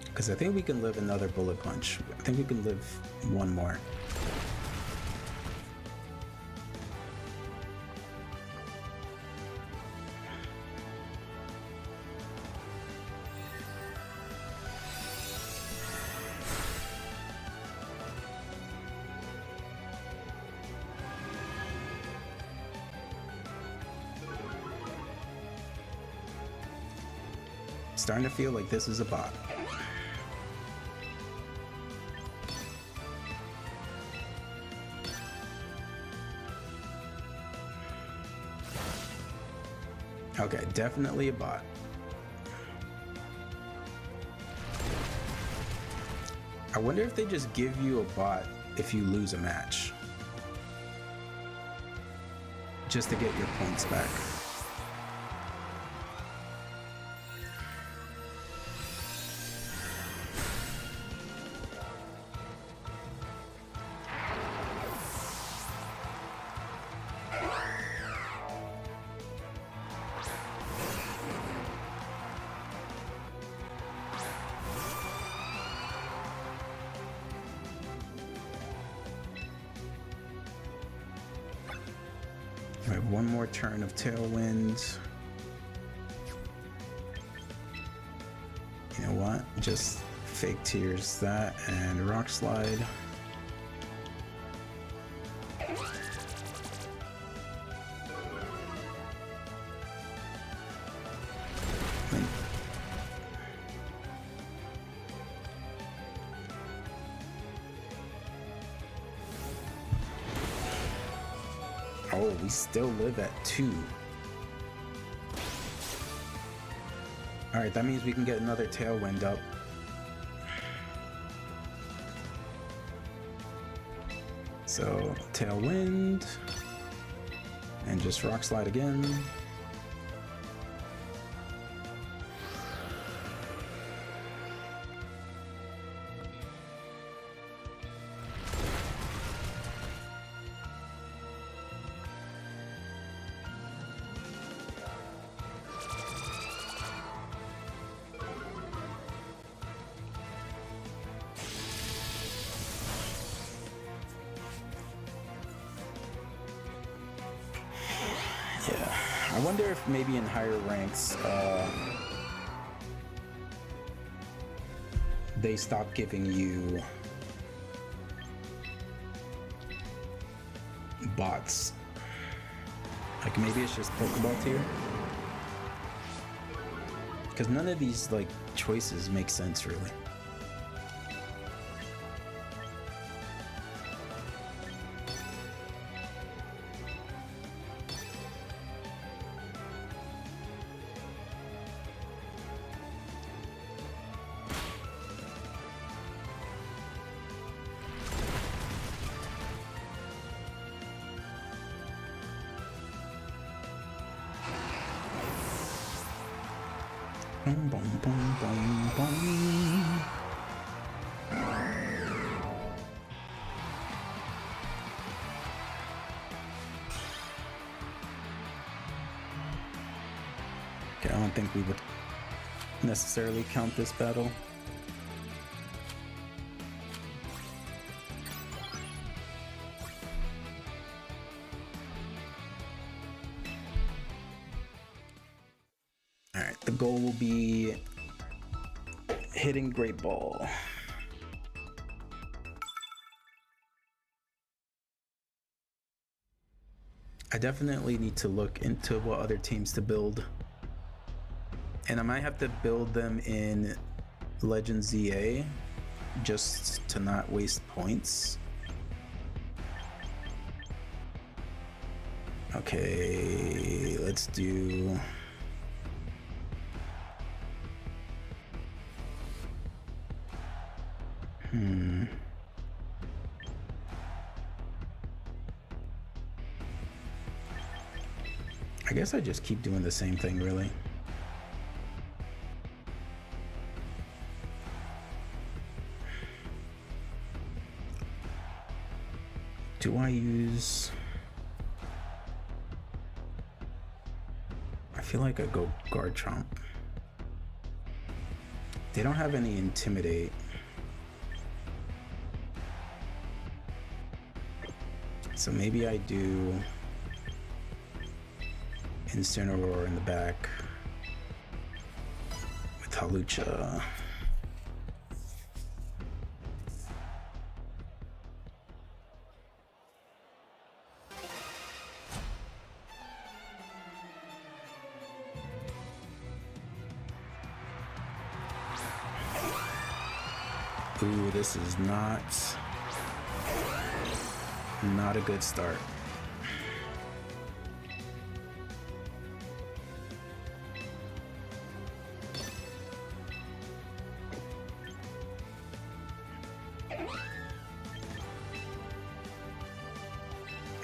Because I think we can live another bullet punch. I think we can live one more. Starting to feel like this is a bot. Okay, definitely a bot. I wonder if they just give you a bot if you lose a match. Just to get your points back. I have one more turn of Tailwind. You know what? Just Fake Tears that and Rock Slide. Oh, we still live at 2. Alright, that means we can get another Tailwind up. So, Tailwind. And just Rock Slide again. Yeah, I wonder if maybe in higher ranks, they stop giving you bots. Like maybe it's just Pokeball tier. Because none of these like choices make sense really. Boom, boom, boom, boom, boom. Okay, I don't think we would necessarily count this battle. goal will be hitting Great Ball. I definitely need to look into what other teams to build. And I might have to build them in Legend ZA just to not waste points. Okay, let's do... I guess I just keep doing the same thing, really. Do I use... I feel like I go Garchomp. They don't have any Intimidate. So maybe I do Incineroar in the back with Hawlucha. Ooh, this is not a good start.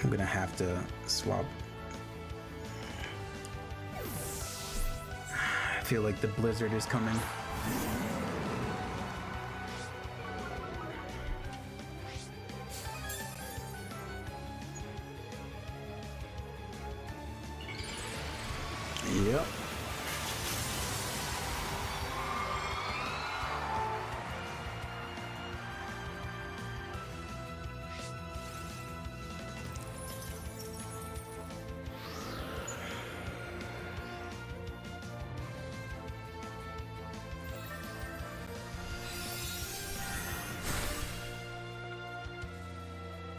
I'm gonna have to swap. I feel like the blizzard is coming. Yep.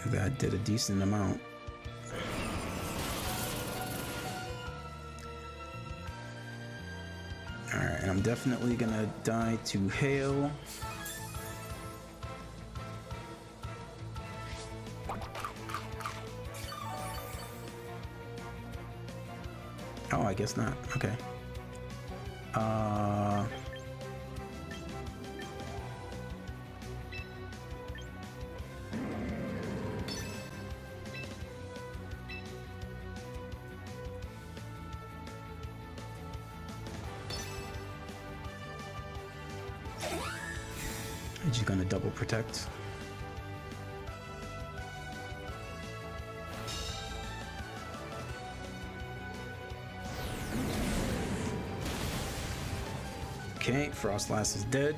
That did a decent amount. Alright, and I'm definitely gonna die to hail. Oh, I guess not. Okay. She's gonna double protect. Okay, Frostlass is dead.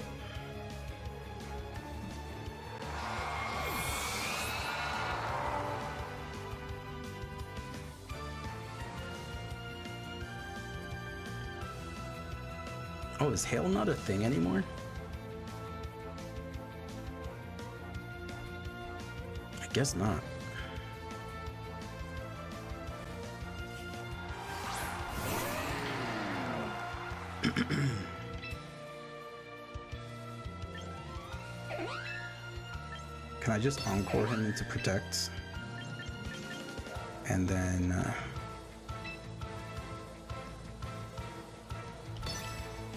Oh, is hail not a thing anymore? I guess not. Can I just encore him into protect? And then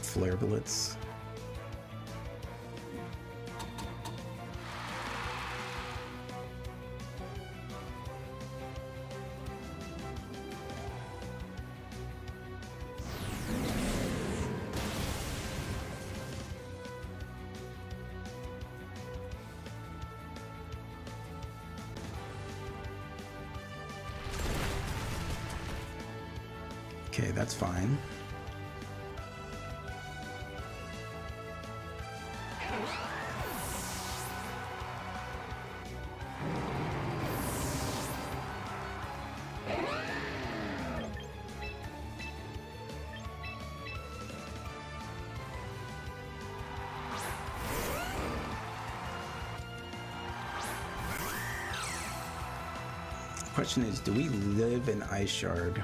Flare Blitz. Okay, that's fine. Question is, do we live in Ice Shard?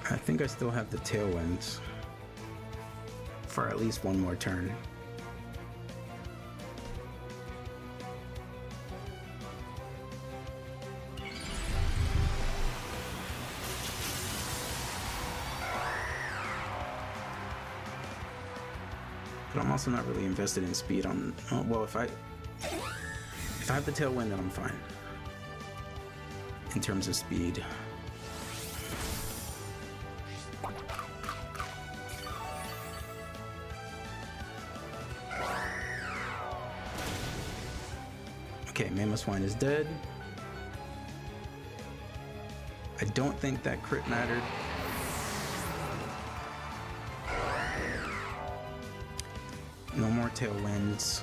I think I still have the Tailwinds for at least one more turn. But I'm also not really invested in speed on, oh, well, if I have the Tailwind, then I'm fine in terms of speed. Okay, Mamoswine is dead. I don't think that crit mattered. No more Tailwinds.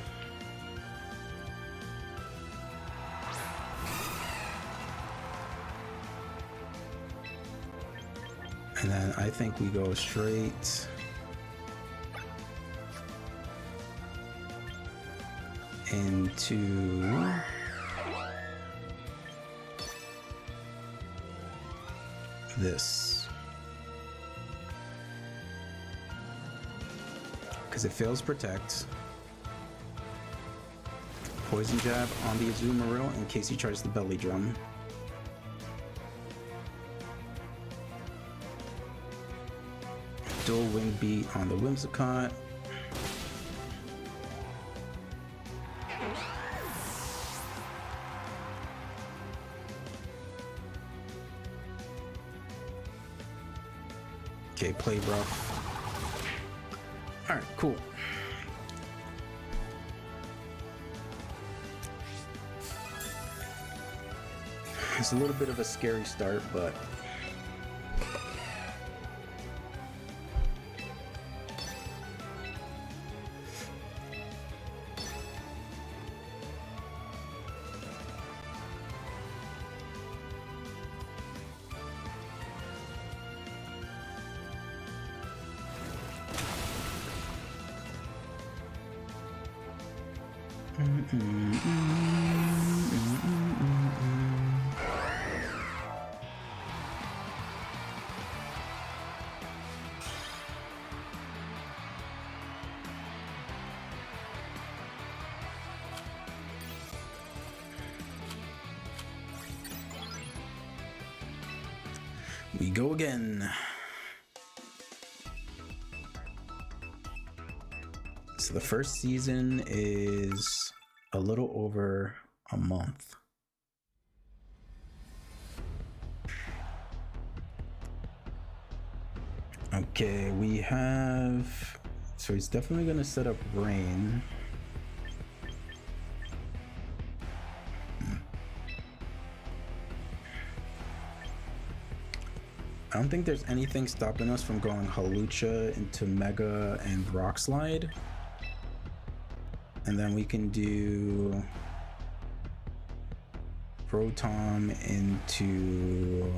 And then I think we go straight into this, because it fails protect. Poison jab on the Azumarill in case he tries the belly drum. Dual wing beat on the Whimsicott. Okay, play rough. Alright, cool. It's a little bit of a scary start, but we go again. So the first season is a little over a month. Okay, we have, so he's definitely gonna set up rain. I don't think there's anything stopping us from going Hawlucha into Mega and Rock Slide. And then we can do Rotom into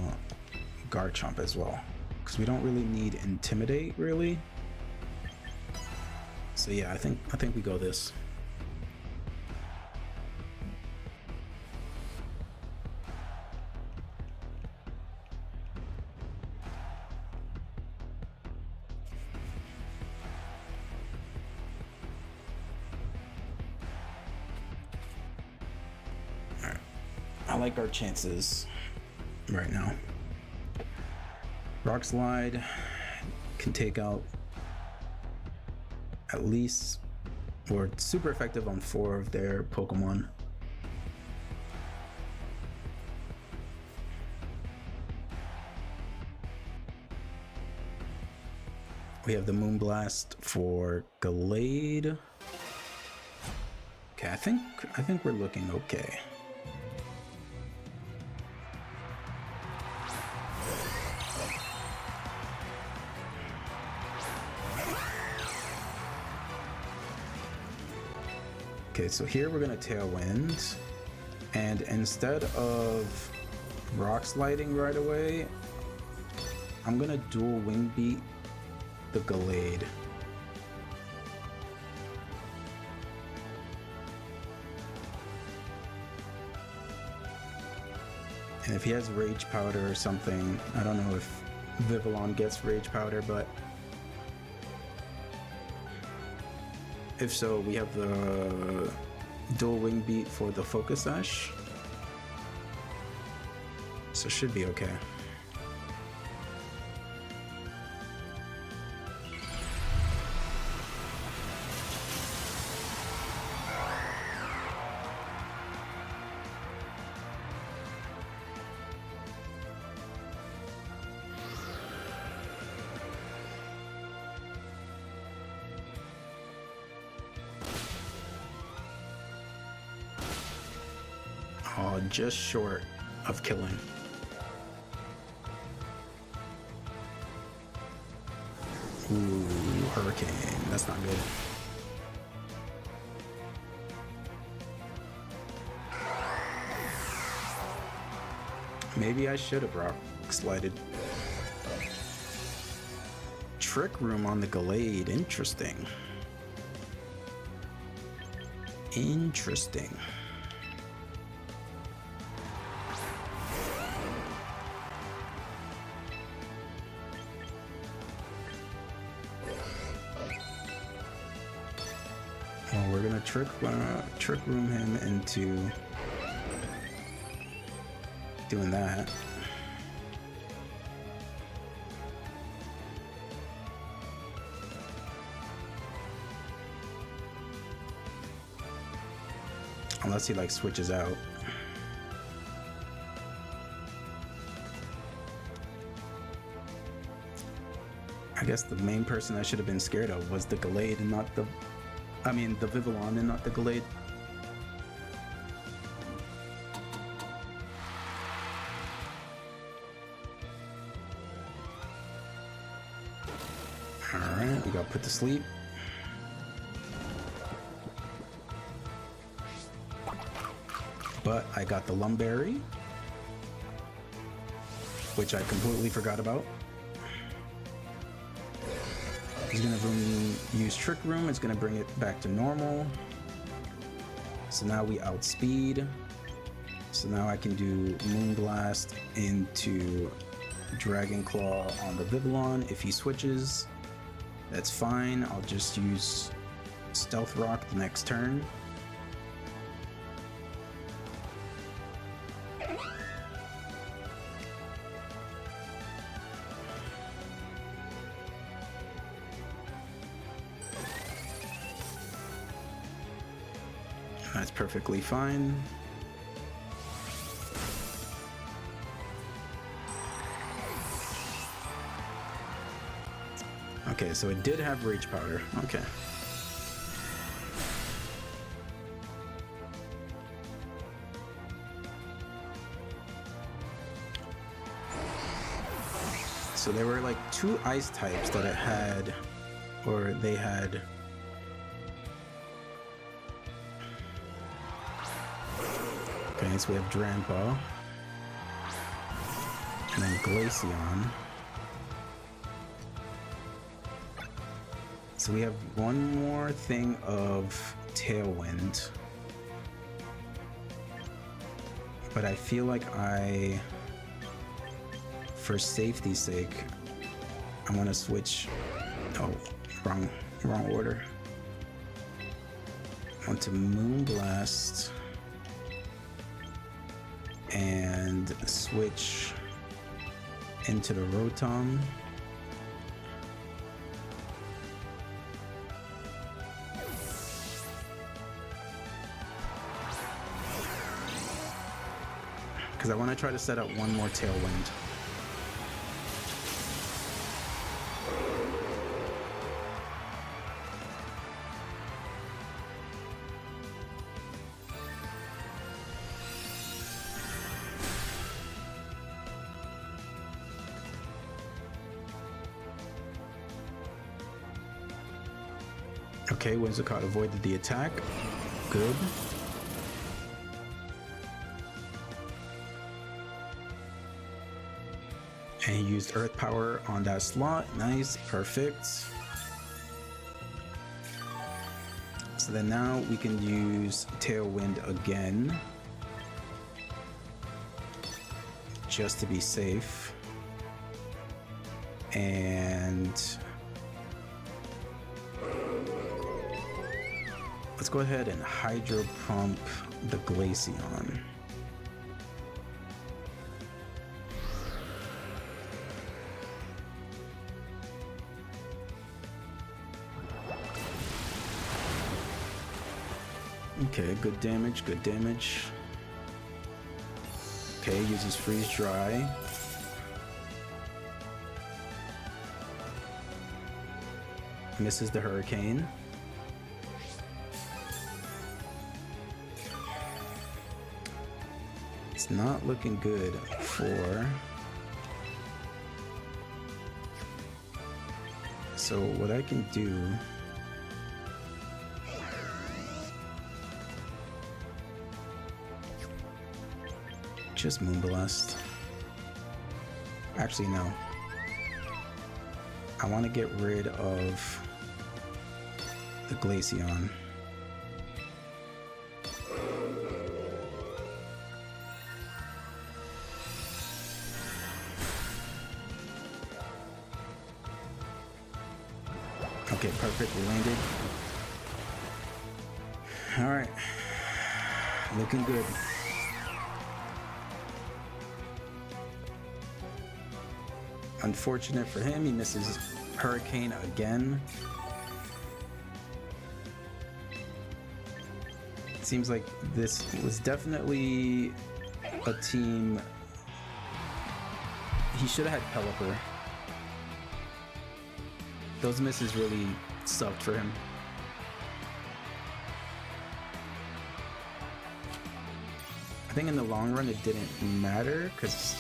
Garchomp as well, because we don't really need Intimidate, really. So yeah, I think we go this. I like our chances right now. Rock Slide can take out at least, or super effective on 4 of their Pokemon. We have the Moonblast for Gallade. Okay, I think we're looking okay. Okay, so here we're gonna Tailwind, and instead of Rock Sliding right away, I'm gonna Dual Wing Beat the Gallade. And if he has Rage Powder or something, I don't know if Vivillon gets Rage Powder, but if so, we have the Dual Wing Beat for the Focus Sash. So it should be okay. Oh, just short of killing. Ooh, Hurricane. That's not good. Maybe I should have Rock Slided. Trick Room on the Gallade. Interesting. Interesting. Well, we're gonna trick room him into doing that. Unless he like switches out. I guess the main person I should have been scared of was the Gallade and not the... I mean, the Vivillon and not the Gallade. Alright, we got put to sleep. But I got the Lumberry, which I completely forgot about. He's gonna use Trick Room. It's gonna bring it back to normal. So now we outspeed. So now I can do Moonblast into Dragon Claw on the Vivillon. If he switches, that's fine. I'll just use Stealth Rock the next turn. That's perfectly fine. Okay, so it did have Rage Powder. Okay. So there were like 2 ice types that it had, or they had. Okay, so we have Drampa, and then Glaceon. So we have one more thing of Tailwind. But I feel like for safety's sake, I want to switch. Oh, wrong order. I want to Moonblast and switch into the Rotom. Because I want to try to set up one more Tailwind. Okay, Whimsicott avoided the attack. good. And he used Earth Power on that slot. Nice, perfect. So then now we can use Tailwind again. Just to be safe. And let's go ahead and Hydro Pump the Glaceon. Okay, good damage, good damage. Okay, uses Freeze Dry. Misses the Hurricane. It's not looking good for... So what I can do... Just Moonblast. Actually, no. I want to get rid of the Glaceon. Okay, perfect. We landed. All right. Looking good. Unfortunate for him, he misses Hurricane again. It seems like this was definitely a team. He should have had Pelipper. Those misses really sucked for him. I think in the long run it didn't matter, because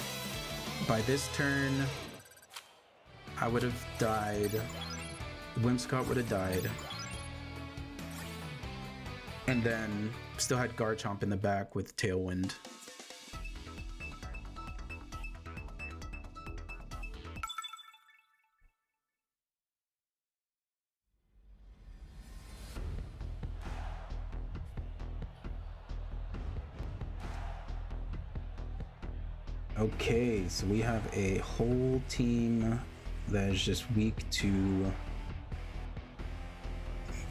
by this turn I would have died. Whimsicott would have died. And then still had Garchomp in the back with Tailwind. Okay, so we have a whole team that is just weak to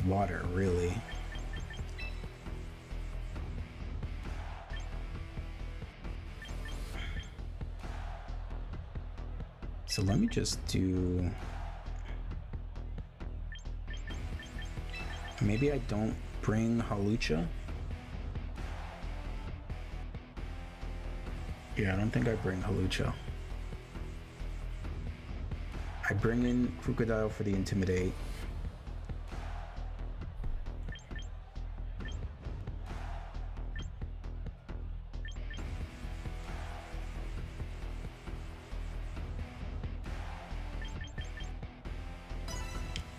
water, really. So let me just do... Maybe I don't bring Hawlucha? Yeah, I don't think I bring Hawlucha. I bring in Crocodile for the Intimidate.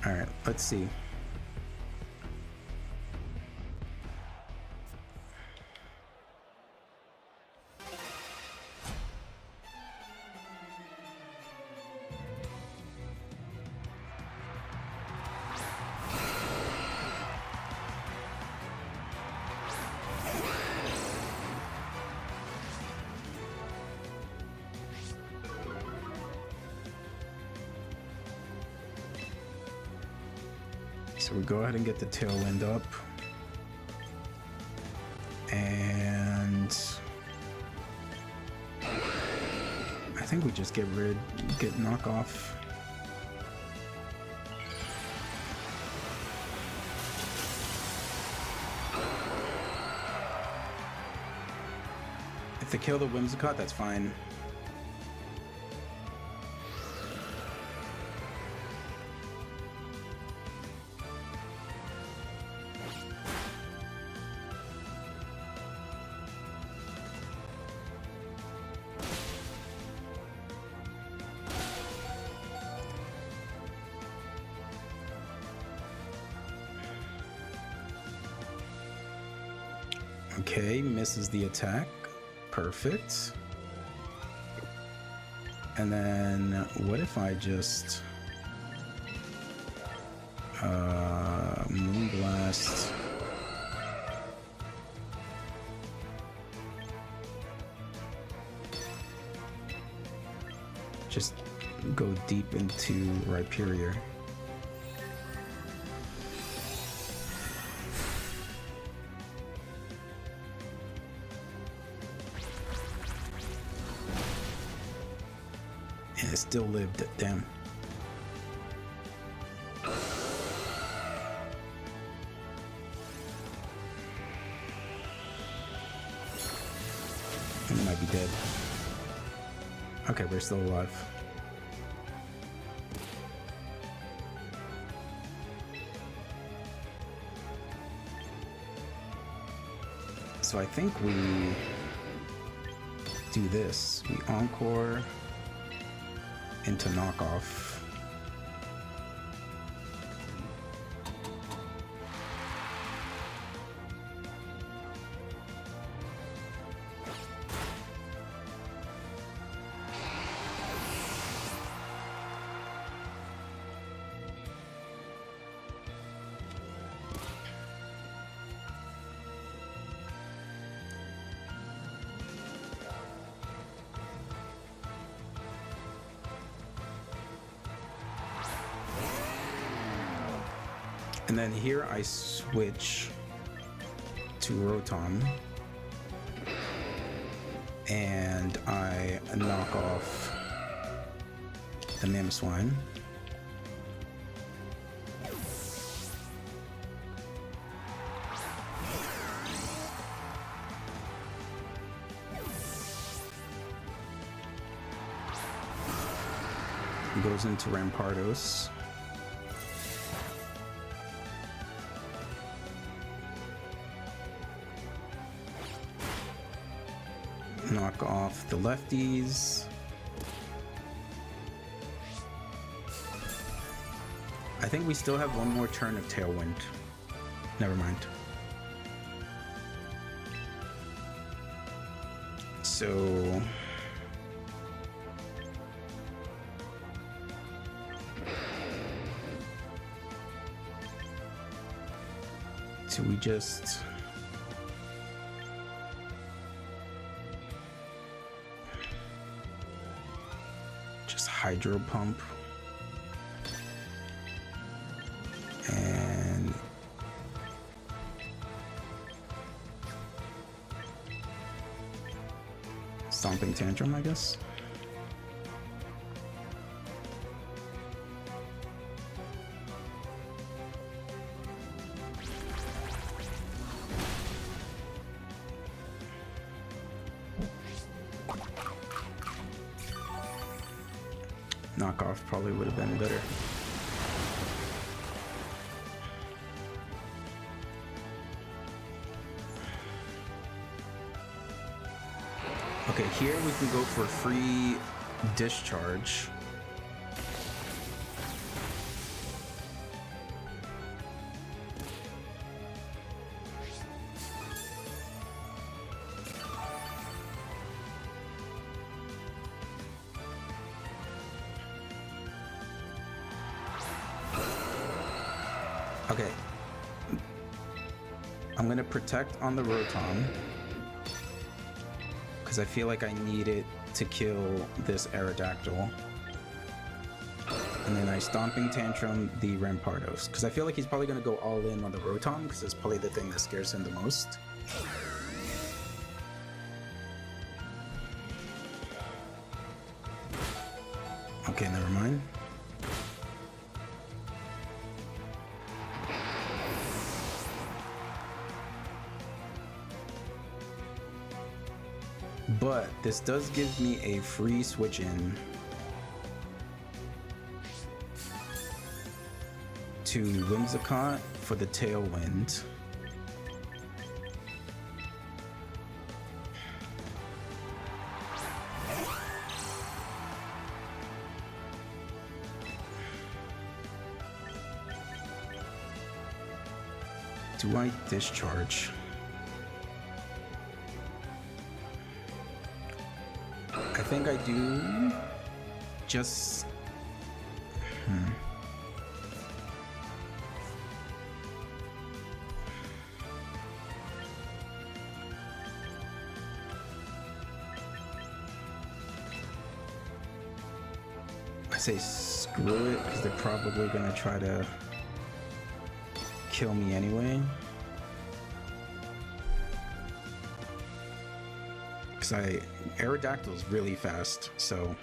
All right, let's see. So we go ahead and get the Tailwind up. And I think we just get knockoff. If they kill the Whimsicott, that's fine. Okay, misses the attack. Perfect. And then what if I just Moonblast? Just go deep into Rhyperior. And it still lived, damn. It might be dead. Okay, we're still alive. So I think we do this. We Encore into Knockoff. And then here I switch to Rotom and I knock off the Mamoswine. Goes into Rampardos. Knock off the lefties. I think we still have one more turn of Tailwind. Never mind. So we just Hydro Pump and Stomping Tantrum, I guess. Knockoff probably would have been better. Okay, here we can go for free discharge. Okay, I'm gonna protect on the Rotom because I feel like I need it to kill this Aerodactyl, and then I Stomping Tantrum the Rampardos because I feel like he's probably gonna go all in on the Rotom because it's probably the thing that scares him the most. Okay, never mind. But this does give me a free switch in to Whimsicott for the Tailwind. Do I discharge? I think I do just... I say screw it, because they're probably gonna try to kill me anyway. Because Aerodactyl's really fast, so...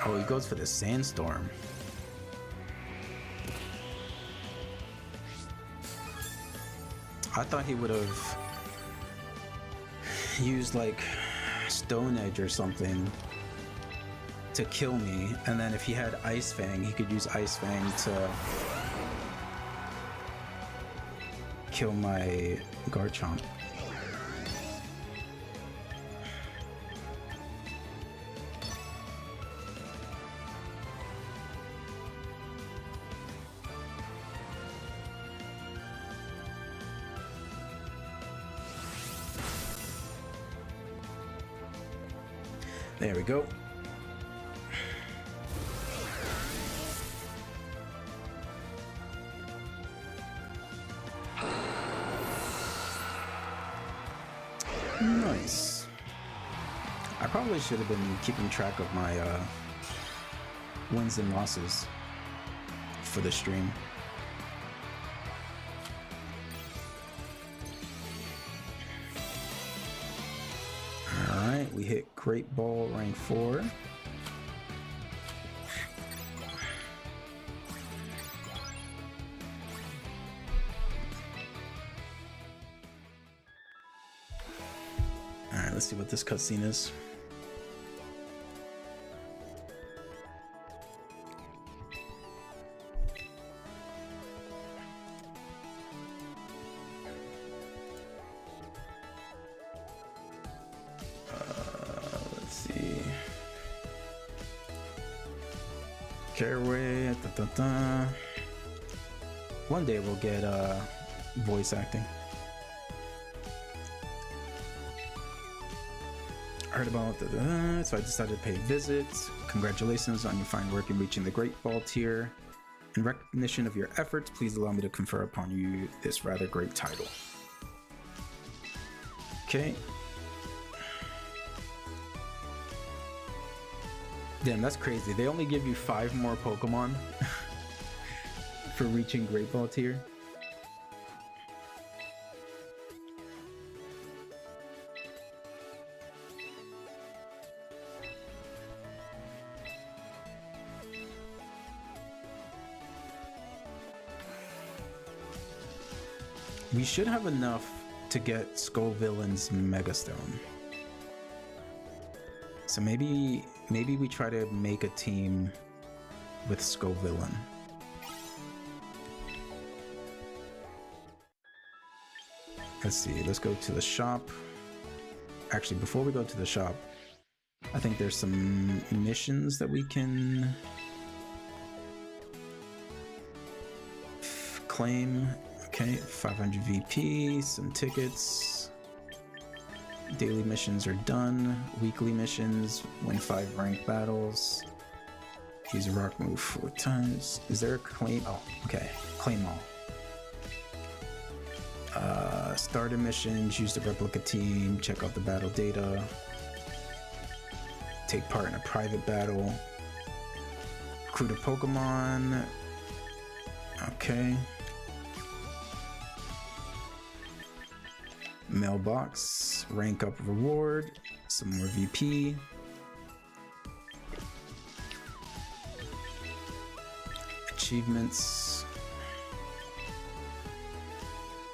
Oh, he goes for the sandstorm. I thought he would have used like Stone Edge or something to kill me, and then if he had Ice Fang, he could use Ice Fang to kill my Garchomp. There we go. Nice. I probably should have been keeping track of my wins and losses for the stream. Alright, we hit Great Ball rank 4. Alright, let's see what this cutscene is. Let's see. Caraway, One day we'll get voice acting. I heard about so I decided to pay a visit. Congratulations on your fine work in reaching the Great Ball tier. In recognition of your efforts, please allow me to confer upon you this rather great title. Okay. Damn, that's crazy. They only give you 5 more Pokemon for reaching Great Ball tier. We should have enough to get Skullvillain's Megastone. So maybe we try to make a team with Skullvillain. Let's see, let's go to the shop. Actually, before we go to the shop, I think there's some missions that we can claim. Okay, 500 VP, some tickets. Daily missions are done. Weekly missions, win 5 ranked battles. Use a rock move 4 times. Is there a claim? Oh, okay. Claim all. Starter missions, use the replica team, check out the battle data. Take part in a private battle. Recruit a Pokemon. Okay. Mailbox, rank up reward, some more VP. Achievements.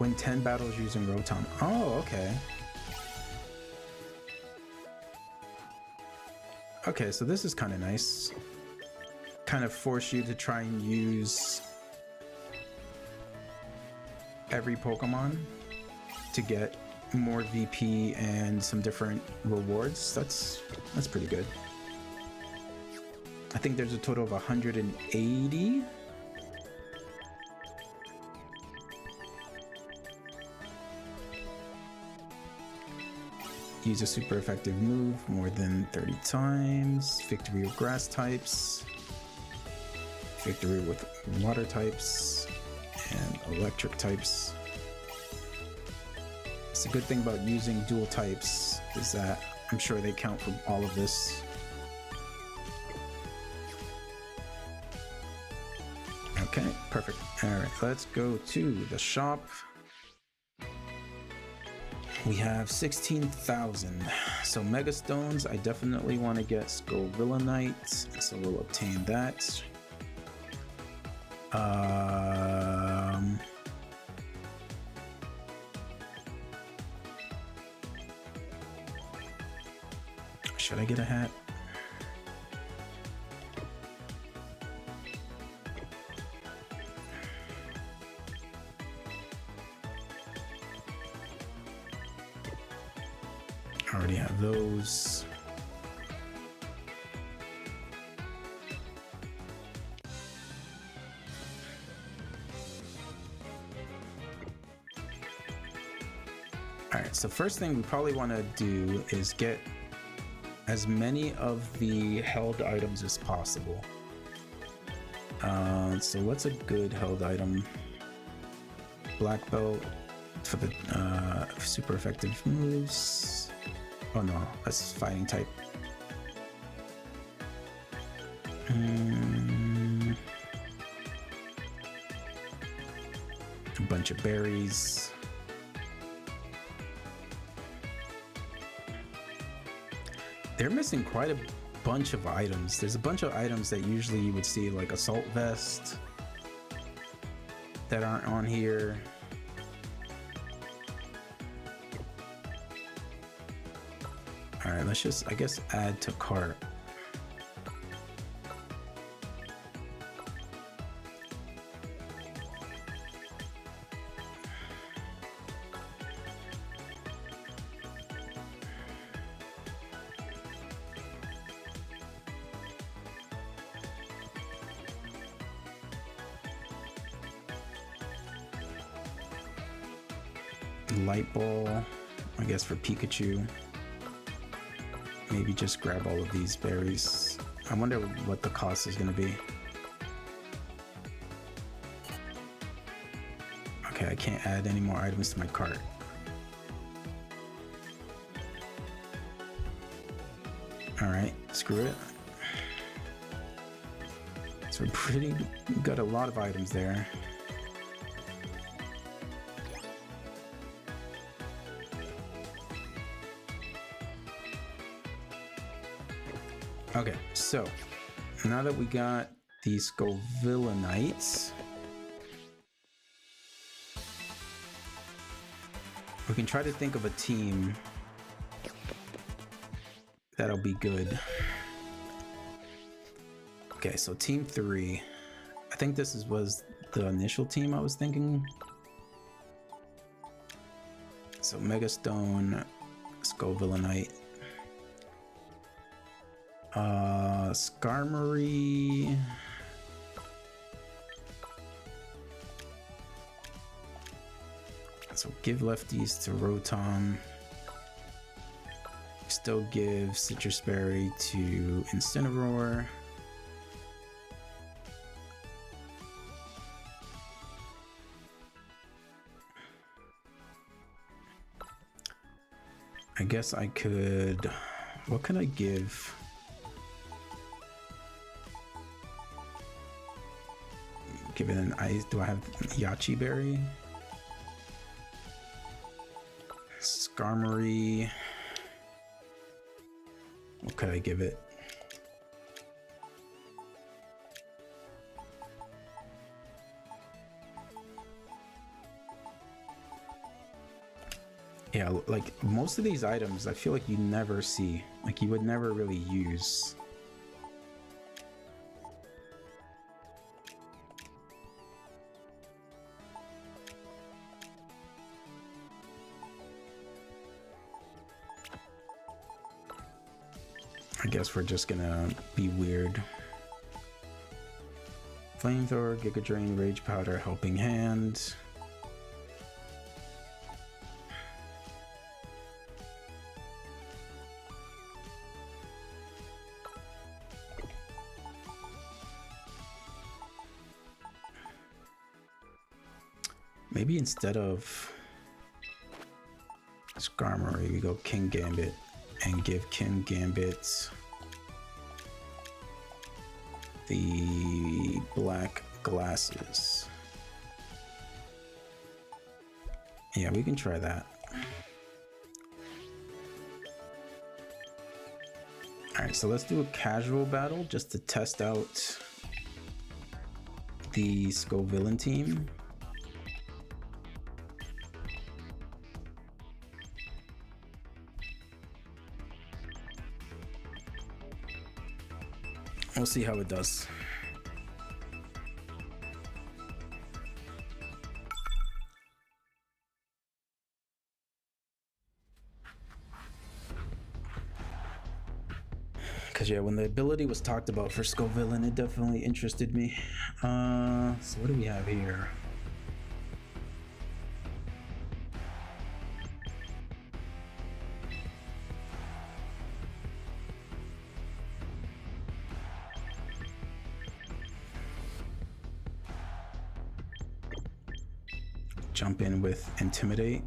Win 10 battles using Rotom. Oh, okay. Okay, so this is kind of nice. kind of force you to try and use every Pokemon to get more VP and some different rewards. That's pretty good. I think there's a total of 180. Use a super effective move more than 30 times. Victory with grass types. Victory with water types and electric types. It's a good thing about using dual types is that I'm sure they count for all of this. Okay, perfect. All right, let's go to the shop. We have 16,000. So Mega Stones, I definitely want to get Scovillanite, so we'll obtain that. Should I get a hat? I already have those. All right, so first thing we probably want to do is get as many of the held items as possible. So what's a good held item? Black belt for the super effective moves. Oh no, that's fighting type. A bunch of berries. They're missing quite a bunch of items. There's a bunch of items that usually you would see, like assault vest, that aren't on here. All right, let's just, I guess, add to cart. Light ball, I guess, for Pikachu. Maybe just grab all of these berries. I wonder what the cost is going to be. Okay, I can't add any more items to my cart. All right, screw it. So we're got a lot of items there. Okay, so now that we got these Scovillanites, we can try to think of a team that'll be good. Okay, so team 3. I think this was the initial team I was thinking. So Mega Stone, Scovillanite. Skarmory. So give lefties to Rotom. Still give Citrus Berry to Incineroar. I guess I could. What can I give? Give it an ice. Do I have Yachi Berry? Skarmory. What could I give it? Yeah, like most of these items, I feel like you never see. Like you would never really use. I guess we're just gonna be weird. Flamethrower, Giga Drain, Rage Powder, Helping Hand. Maybe instead of Skarmory, we go King Gambit and give King Gambit the black glasses. Yeah, we can try that. Alright, so let's do a casual battle just to test out the Scovillain team. We'll see how it does. Because yeah, when the ability was talked about for Scovillain, it definitely interested me. So what do we have here? Jump in with Intimidate,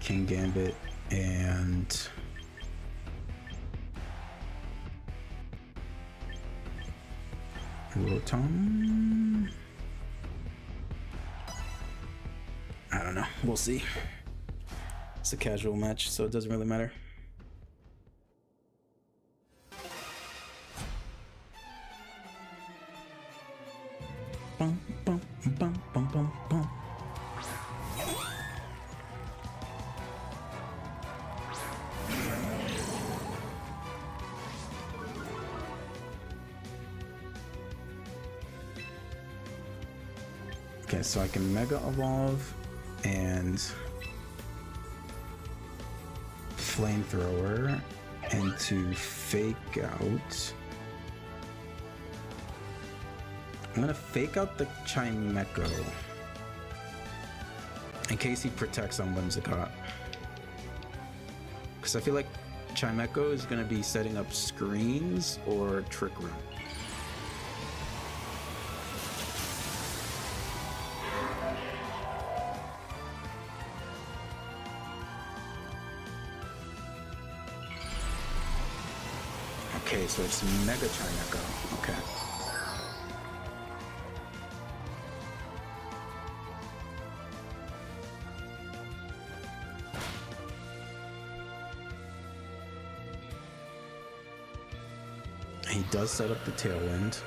King Gambit, and Rotom. I don't know. We'll see. It's a casual match, so it doesn't really matter. Bum, bum, bum, bum, bum, bum. Okay, so I can Mega Evolve and Flamethrower into Fake Out. I'm gonna Fake Out the Chimecho in case he protects on Whimsicott. Because I feel like Chimecho is gonna be setting up screens or Trick Room. Okay, so it's Mega Chimecho. Okay. He does set up the Tailwind.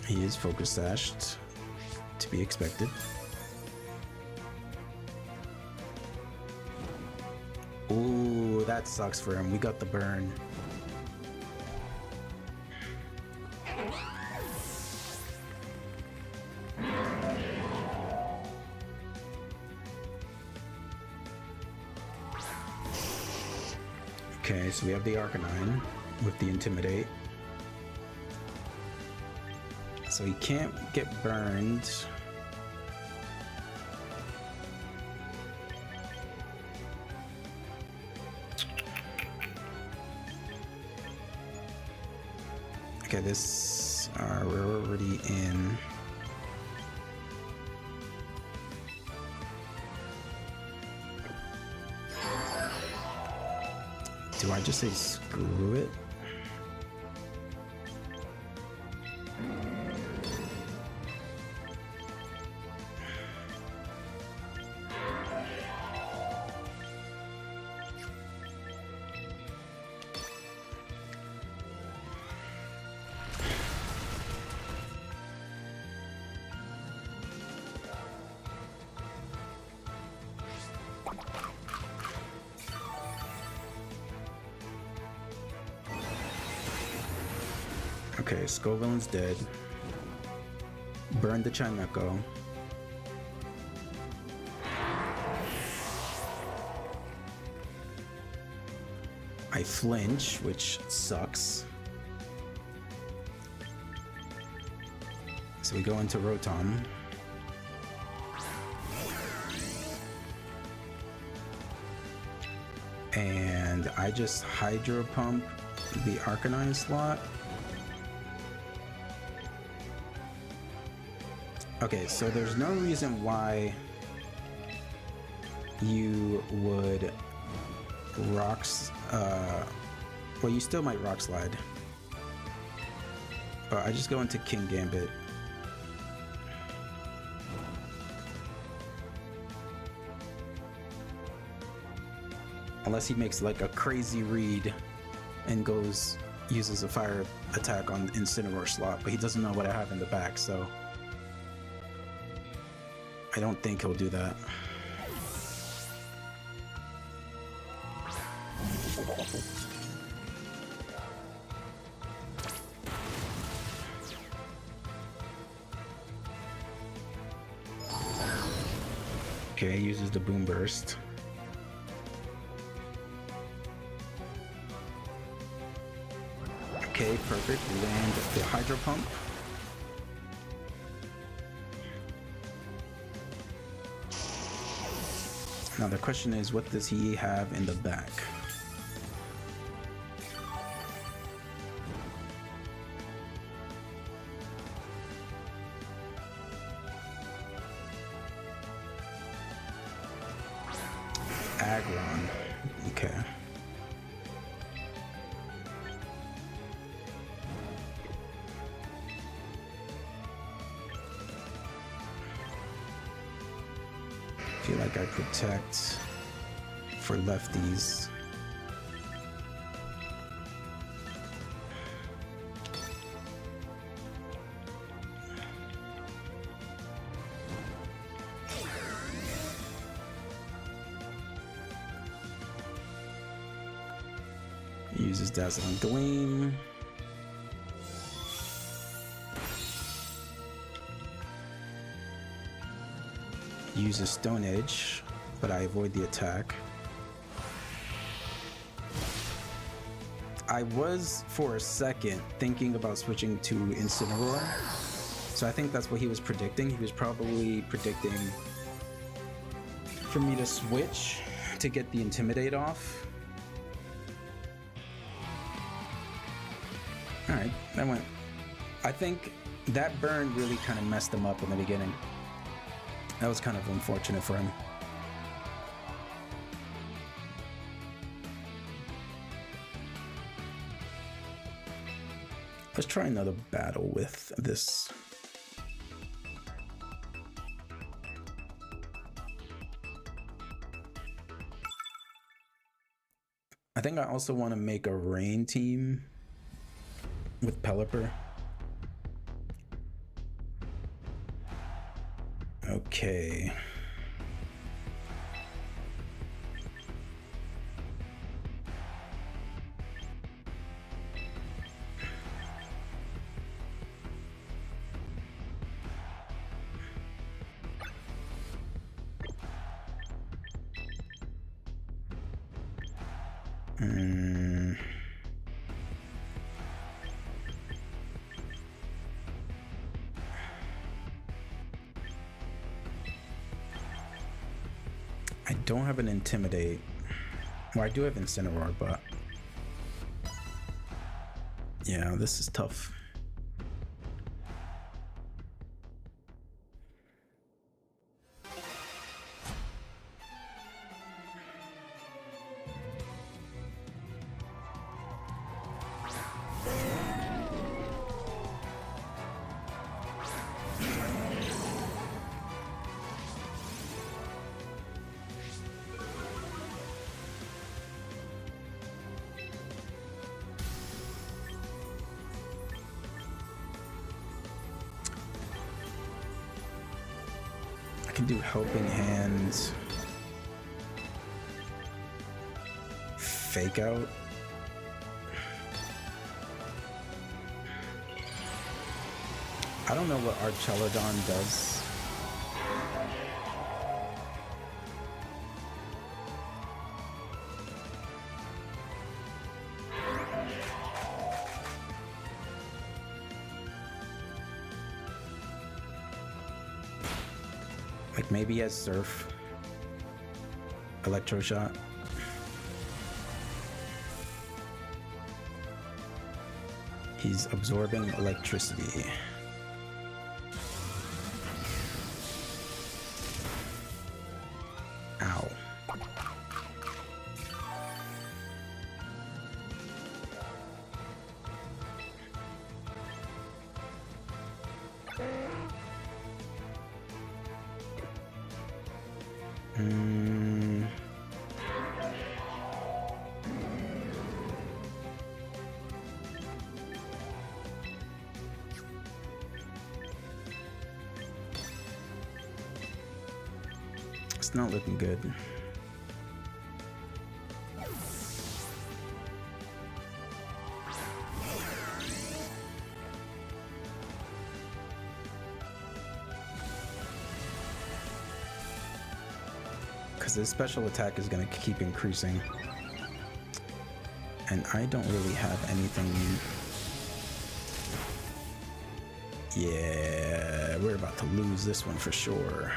He is Focus Sashed, to be expected. Ooh, that sucks for him. We got the burn. Okay, so we have the Arcanine with the Intimidate. So he can't get burned. Okay, this we're already in. Do I just say screw it? Okay, Scovillain's dead. burn the Chimeco. I flinch, which sucks. So we go into Rotom. And I just Hydro Pump the Arcanine slot. Okay, so there's no reason why you would well, you still might Rock Slide. But I just go into King Gambit. Unless he makes like a crazy read and uses a fire attack on Incineroar slot, but he doesn't know what I have in the back, so I don't think he'll do that. Okay, uses the Boom Burst. Okay, perfect. Land the Hydro Pump. Now the question is, what does he have in the back? Aggron. Okay. I feel like I protect for lefties. Uses Dazzling Gleam. Uses Stone Edge, but I avoid the attack. I was, for a second, thinking about switching to Incineroar. So I think that's what he was predicting. He was probably predicting for me to switch to get the Intimidate off. Alright, that went... I think that burn really kind of messed him up in the beginning. That was kind of unfortunate for him. Let's try another battle with this. I think I also want to make a rain team with Pelipper. Okay. I don't have an Intimidate. Well, I do have Incineroar, but yeah, this is tough. I can do Helping Hands, Fake Out. I don't know what Archelodon does. Like maybe he has Surf. Electroshot. He's absorbing electricity. Ow. It's not looking good. Because his special attack is going to keep increasing. And I don't really have anything. Yeah, we're about to lose this one for sure.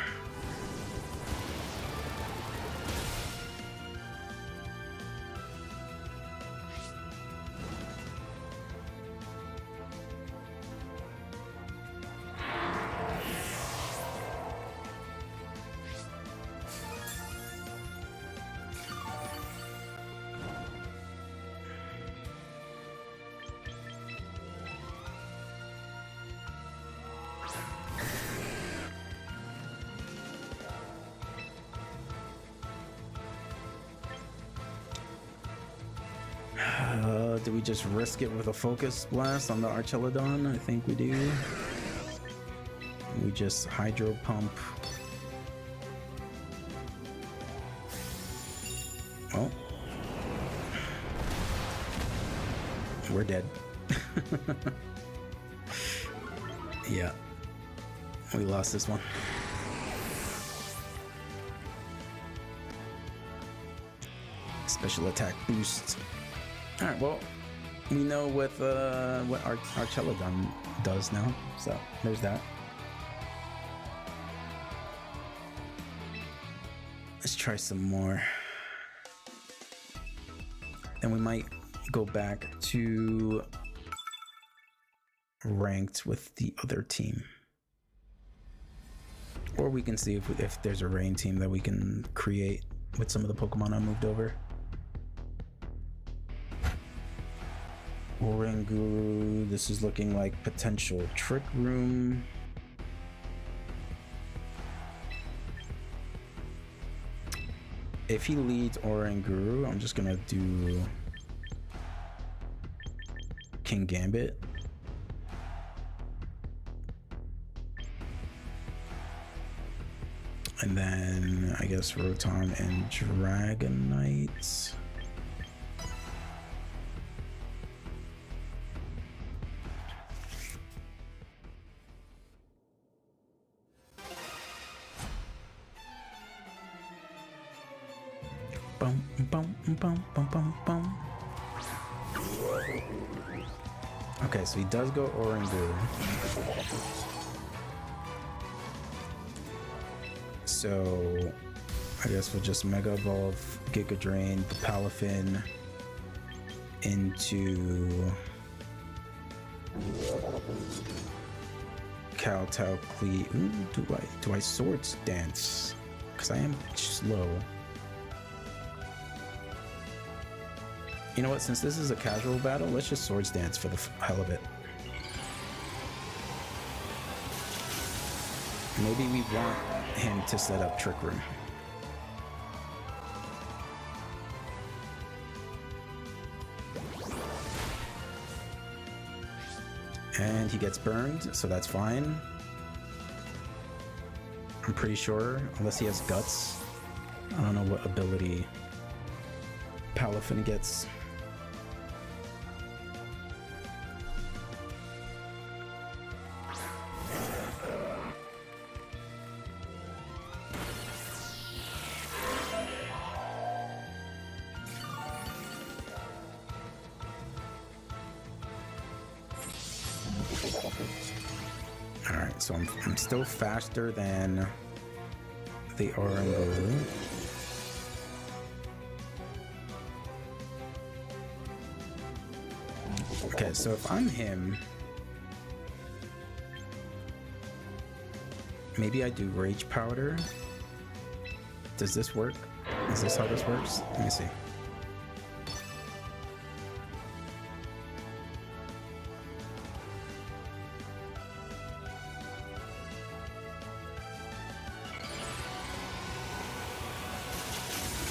Do we just risk it with a focus blast on the Archelodon? I think we do. We just hydro pump. Oh. We're dead. Yeah. We lost this one. Special attack boost. Alright, well, we know what Archelodon does now, so there's that. Let's try some more. Then we might go back to ranked with the other team. Or we can see if there's a rain team that we can create with some of the Pokemon I moved over. Oranguru, this is looking like potential Trick Room. If he leads Oranguru, I'm just gonna do King Gambit. And then I guess Rotom and Dragonite. Bum, bum, bum, bum, bum, bum. Okay, so he does go Oranguru. So I guess we'll just Mega Evolve, Giga Drain, the Palafin into Kowtow Clee. Ooh, do I Swords Dance? Because I am slow. You know what, since this is a casual battle, let's just Swords Dance for the hell of it. Maybe we want him to set up Trick Room. And he gets burned, so that's fine. I'm pretty sure, unless he has Guts. I don't know what ability Palafin gets. So I'm still faster than they are in blue. Okay, so if I'm him, maybe I do Rage Powder. Does this work? Is this how this works? Let me see.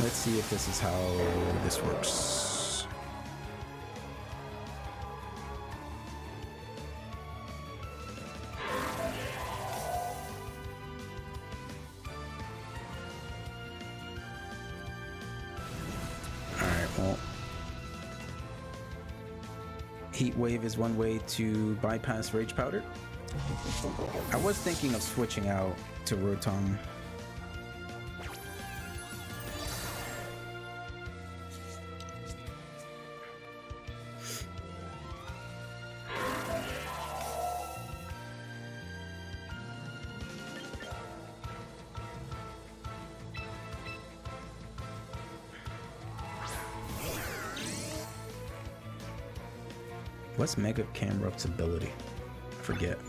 Let's see if this is how this works. Alright, well, Heat Wave is one way to bypass Rage Powder. I was thinking of switching out to Rotom. What's Mega Camerupt ability? I forget.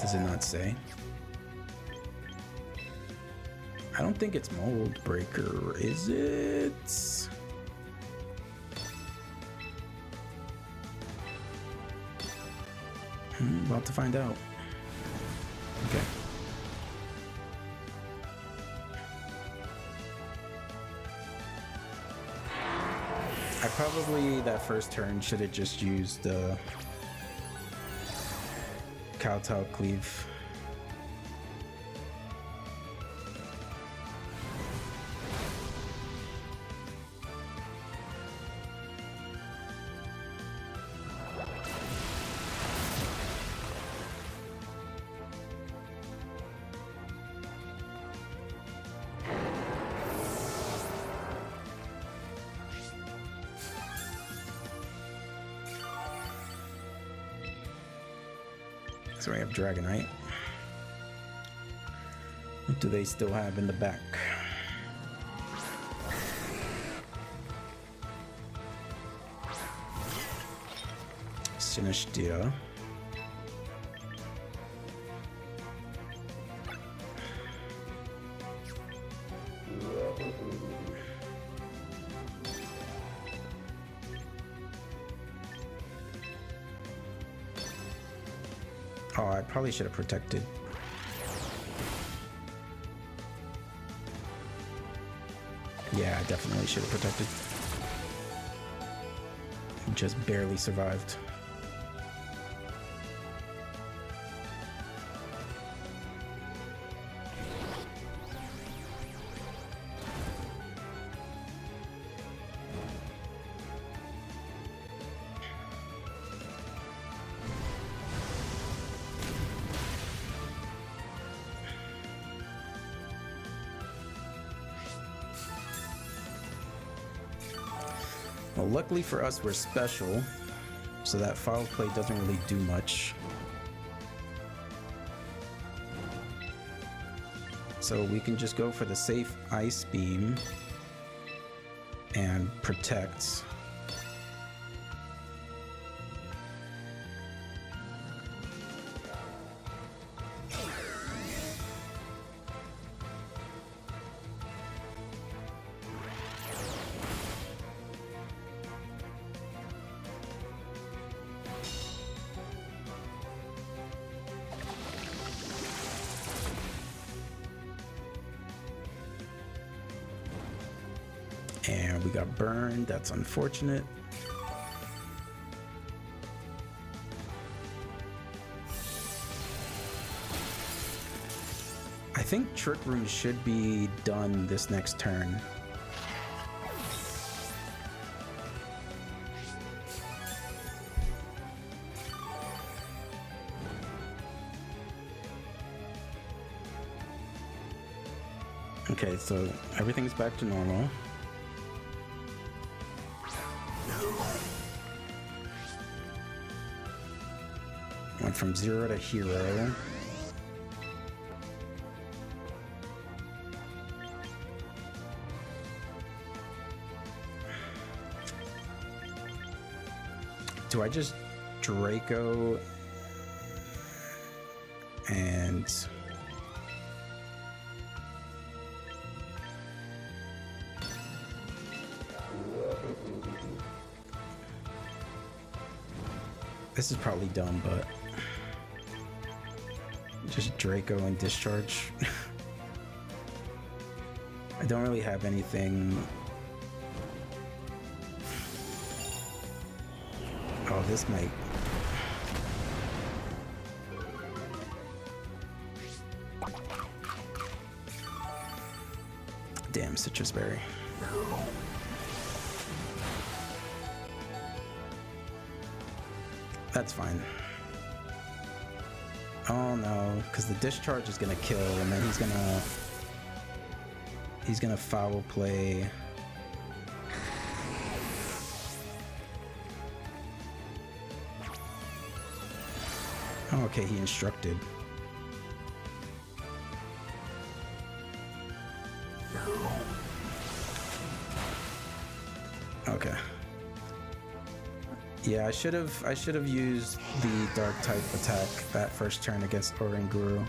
Does it not say? I don't think it's Mold Breaker, is it? About to find out. Okay. I probably, that first turn, should have just used the Kowtow Cleave. So we have Dragonite. What do they still have in the back? Sinistcha. Oh, I probably should have protected. Yeah, I definitely should have protected. Just barely survived. Well, luckily for us, we're special, so that foul play doesn't really do much. So we can just go for the safe Ice Beam and protect. And we got burned. That's unfortunate. I think Trick Room should be done this next turn. Okay, so everything's back to normal. Went from 0 to hero. Do I just Draco and this is probably dumb, but just Draco and discharge? I don't really have anything. Oh, this might. Damn, Citrus Berry. That's fine. Oh no, because the discharge is gonna kill, and then he's gonna foul play. Oh, okay, he instructed. Okay. Yeah, I should have used the dark type attack that first turn against Oranguru.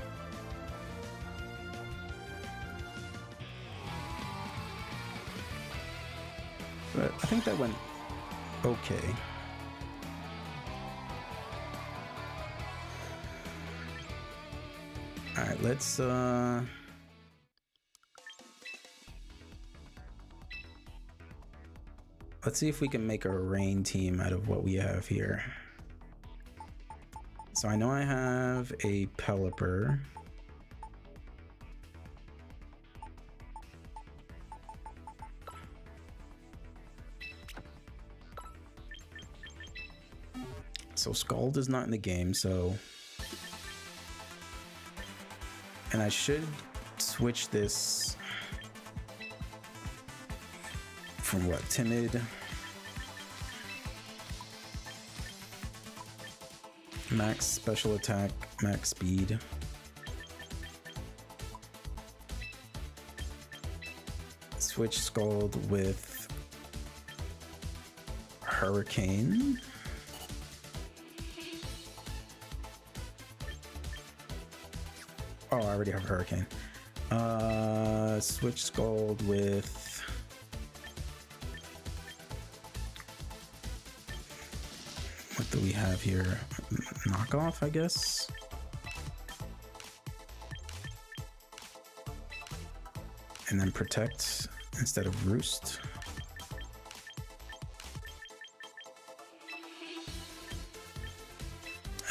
But I think that went okay. All right, let's see if we can make a rain team out of what we have here. So I know I have a Pelipper. So Scald is not in the game, so... And I should switch this from what? Timid. Max special attack, max speed. Switch Scald with Hurricane. Oh, I already have Hurricane. Switch Scald with... What do we have here? Knockoff, I guess? And then Protect instead of Roost.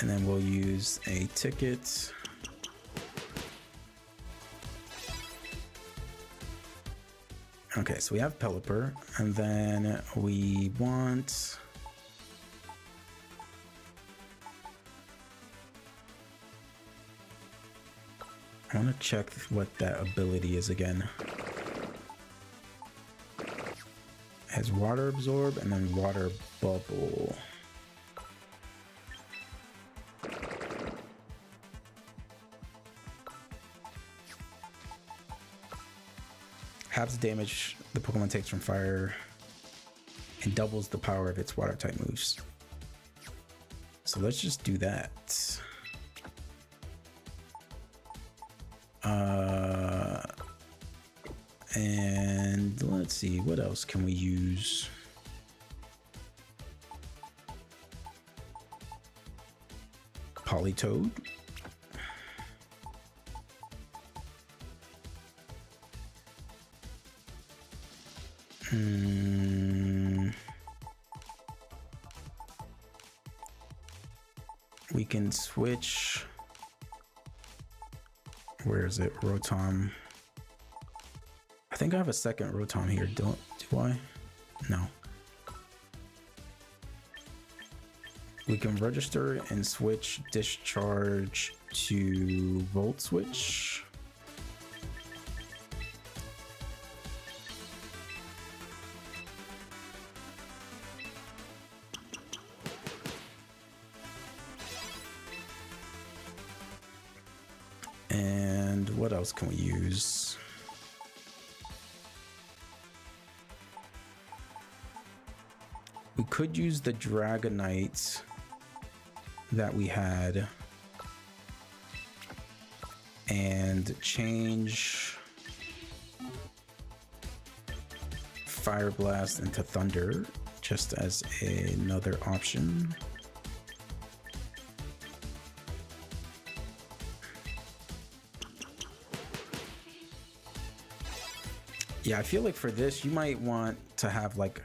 And then we'll use a Ticket. Okay, so we have Pelipper, and then we want... I want to check what that ability is again. It has Water Absorb and then Water Bubble. Halves the damage the Pokemon takes from fire and doubles the power of its water type moves. So let's just do that. And let's see, what else can we use? Politoed. We can switch. Where is it? Rotom. I think I have a second Rotom here. Do I? No. We can register and switch Discharge to Volt Switch. And what else can we use? We could use the Dragonite that we had and change Fire Blast into Thunder just as another option. Yeah, I feel like for this, you might want to have like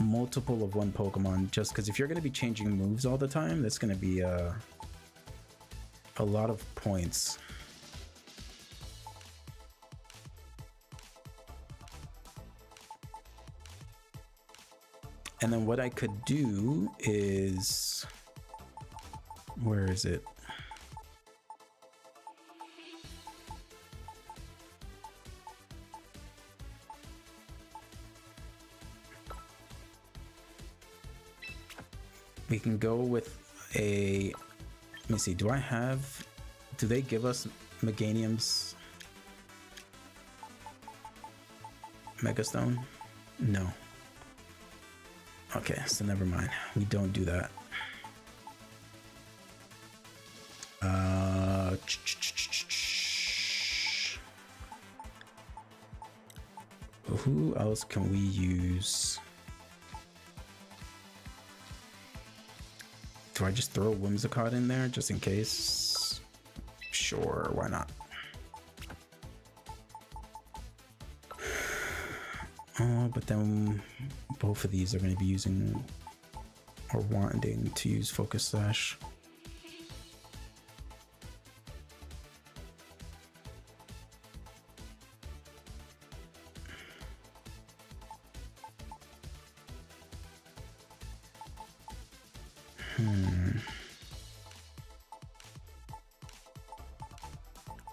multiple of one Pokemon, just because if you're going to be changing moves all the time, that's going to be a lot of points. And then what I could do is, where is it? We can go with a, let me see, do they give us Meganium's Megastone? No. Okay, so never mind. We don't do that. Who else can we use? Do I just throw Whimsicott in there just in case? Sure, why not? Oh, but then both of these are going to be using or wanting to use Focus Sash.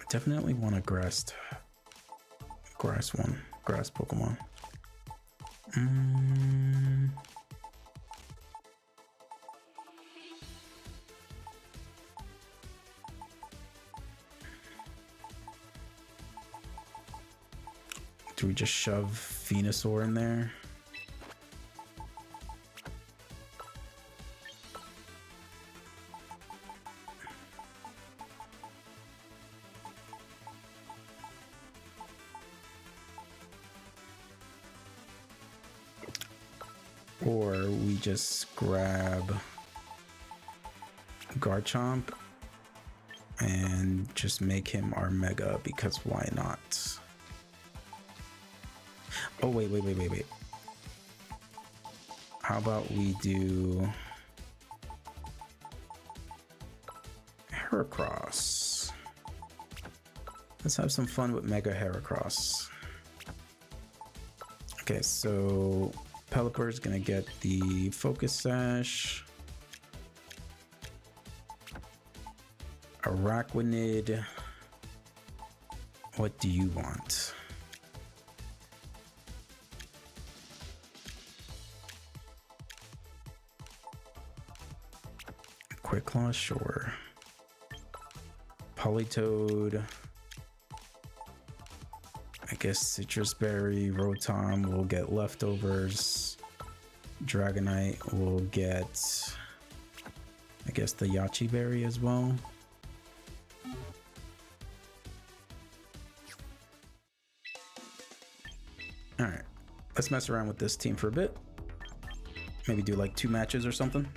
Definitely want a grass Pokemon. Do we just shove Venusaur in there? Or we just grab Garchomp and just make him our Mega, because why not? Oh, wait. How about we do Heracross? Let's have some fun with Mega Heracross. Okay, so Pelipper is gonna get the Focus Sash. Araquanid, what do you want? Quick Claw, sure. Politoed. I guess Citrus Berry, Rotom will get leftovers. Dragonite will get, I guess, the Yachi Berry as well. Alright, let's mess around with this team for a bit. Maybe do like 2 matches or something.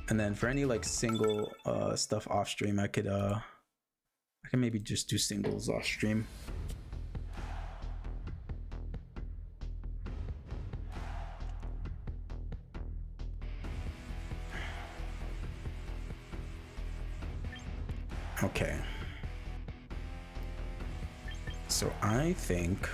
And then for any like single stuff off stream, I can maybe just do singles off stream. Okay. So I think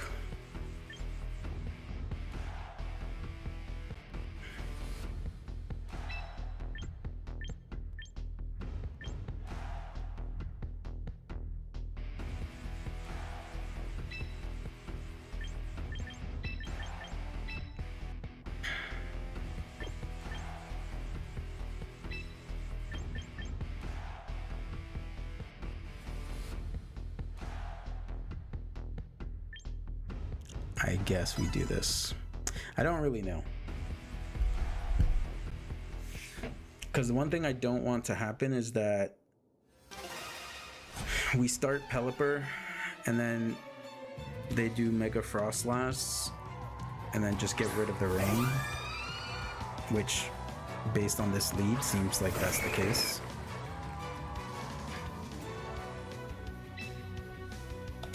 I guess we do this. I don't really know. Because the one thing I don't want to happen is that we start Pelipper and then they do Mega Frost Blast and then just get rid of the rain, which based on this lead seems like that's the case.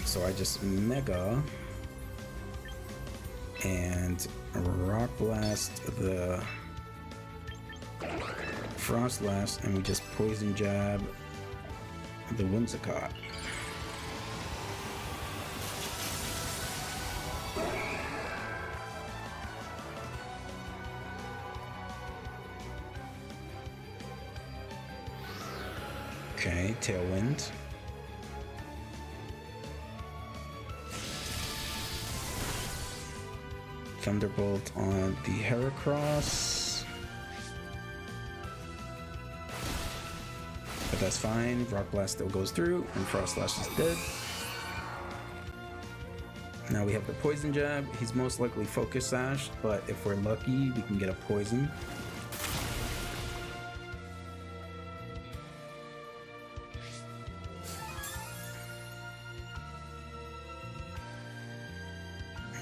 So I just Mega and Rock Blast the Frost Blast, and we just Poison Jab the Whimsicott. Okay, Tailwind. Thunderbolt on the Heracross. But that's fine. Rock Blast still goes through, and Frost Slash is dead. Now we have the Poison Jab. He's most likely Focus Sash, but if we're lucky, we can get a Poison.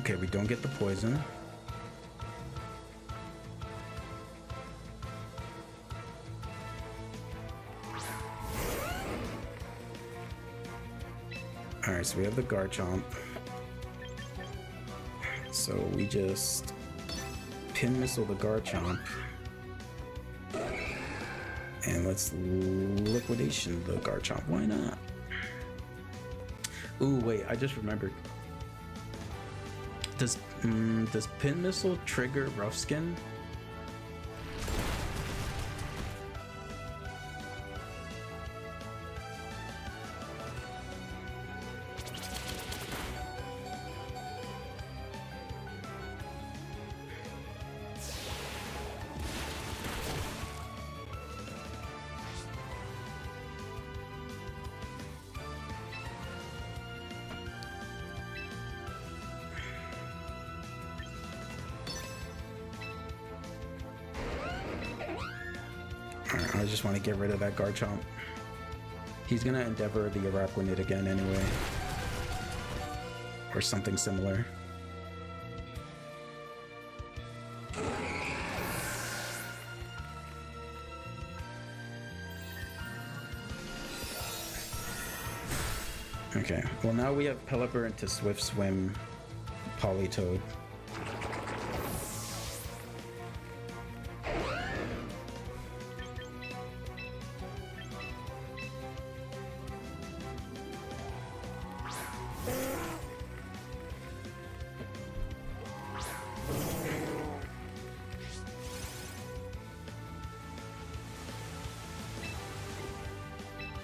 Okay, we don't get the Poison. Alright, so we have the Garchomp. So we just Pin Missile the Garchomp. And let's Liquidation the Garchomp. Why not? Ooh, wait, I just remembered. Does Pin Missile trigger Rough Skin? I just want to get rid of that Garchomp. He's gonna Endeavor the Araquanid again anyway. Or something similar. Okay, well now we have Pelipper into Swift Swim Politoed.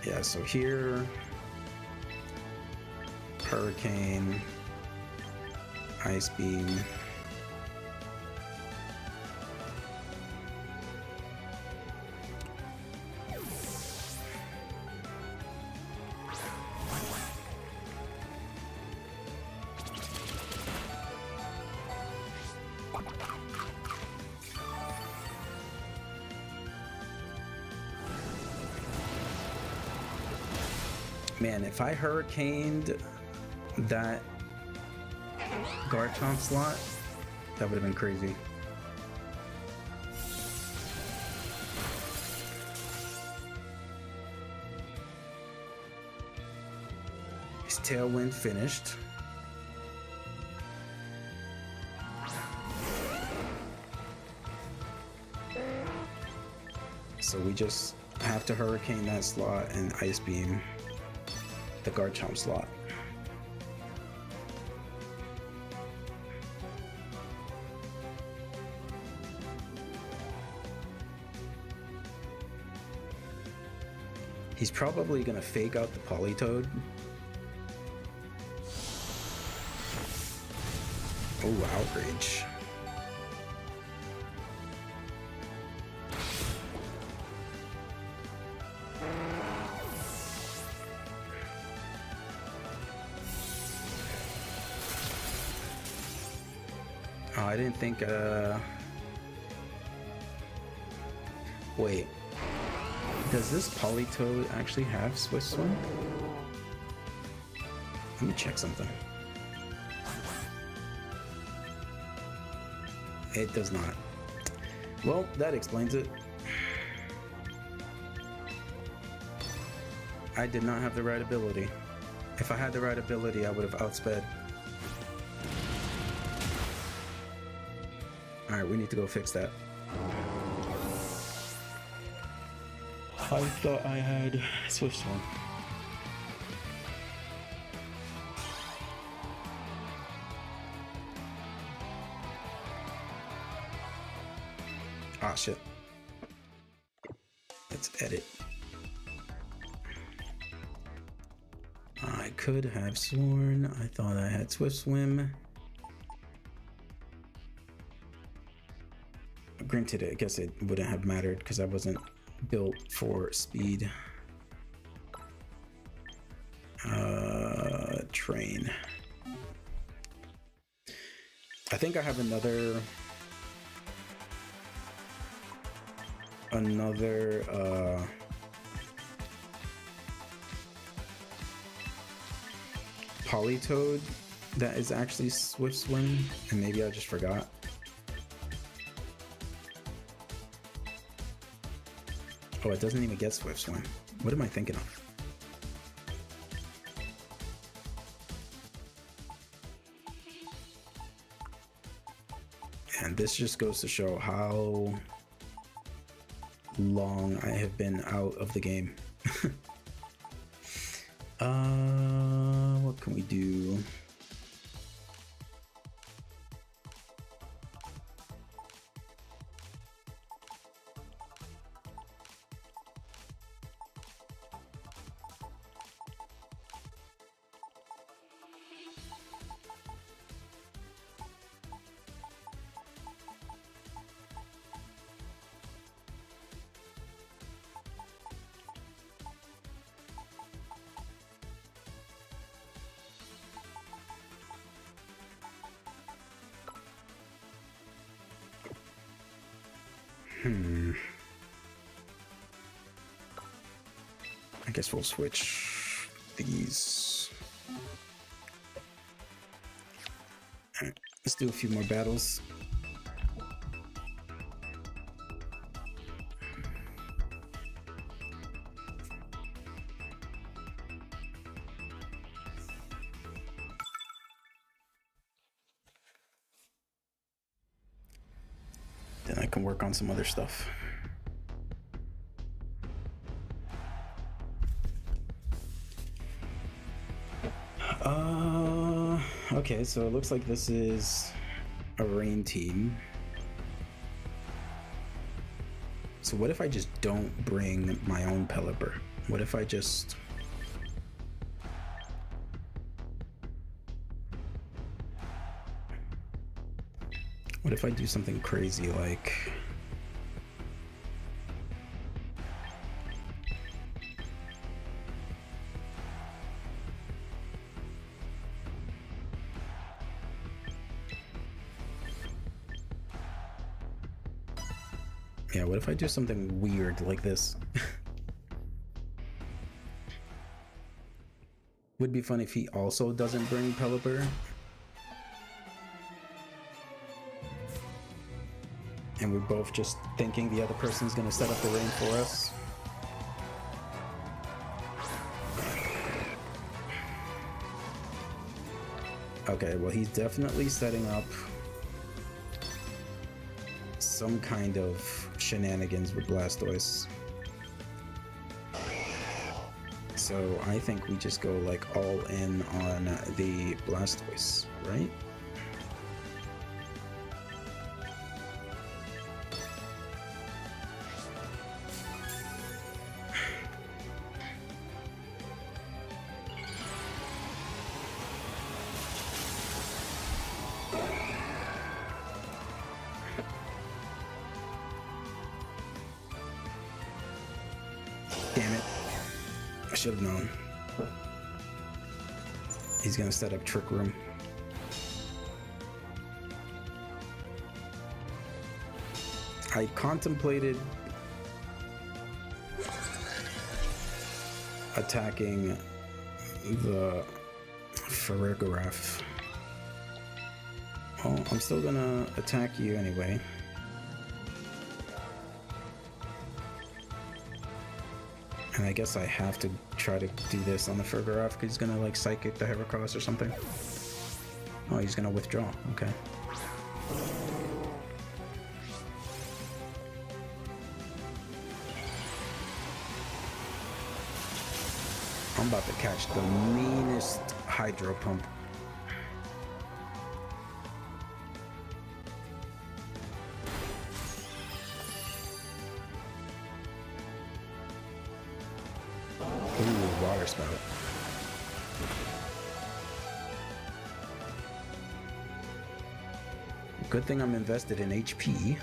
Yeah, so here, Hurricane, Ice Beam. Man, if I Hurricaned that Garchomp slot, that would have been crazy. His Tailwind finished. So we just have to Hurricane that slot and Ice Beam the Garchomp slot. He's probably gonna fake out the Politoed. Oh, Outrage. I didn't think, wait. Does this Politoed actually have Swift Swim? Let me check something. It does not. Well, that explains it. I did not have the right ability. If I had the right ability, I would have outsped. Alright, we need to go fix that. I thought I had Swift Swim. Ah, shit. Let's edit. I could have sworn I thought I had Swift Swim. Granted, I guess it wouldn't have mattered because I wasn't built for speed. Train. I think I have another Politoed that is actually Swift Swim, and maybe I just forgot. Oh, it doesn't even get Swift Swim. What am I thinking of? And this just goes to show how long I have been out of the game. What can we do? I guess we'll switch these. All right, let's do a few more battles. Then I can work on some other stuff. Okay, so it looks like this is a rain team. So what if I just don't bring my own Pelipper? What if I just... What if I do something crazy like... Yeah, what if I do something weird like this? Would be fun if he also doesn't bring Pelipper. And we're both just thinking the other person's gonna set up the rain for us. Okay, well, he's definitely setting up some kind of shenanigans with Blastoise. So I think we just go like all in on the Blastoise, right? Damn it. I should have known. He's gonna set up Trick Room. I contemplated attacking the Farigiraf. Well, I'm still gonna attack you anyway. And I guess I have to try to do this on the Farigiraf because he's gonna like psychic the Heracross or something. Oh, he's gonna withdraw. Okay. I'm about to catch the meanest Hydro Pump. Ooh, Water Spout. Good thing I'm invested in HP.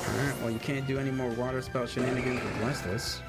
Alright, well you can't do any more Water Spout shenanigans with Restless.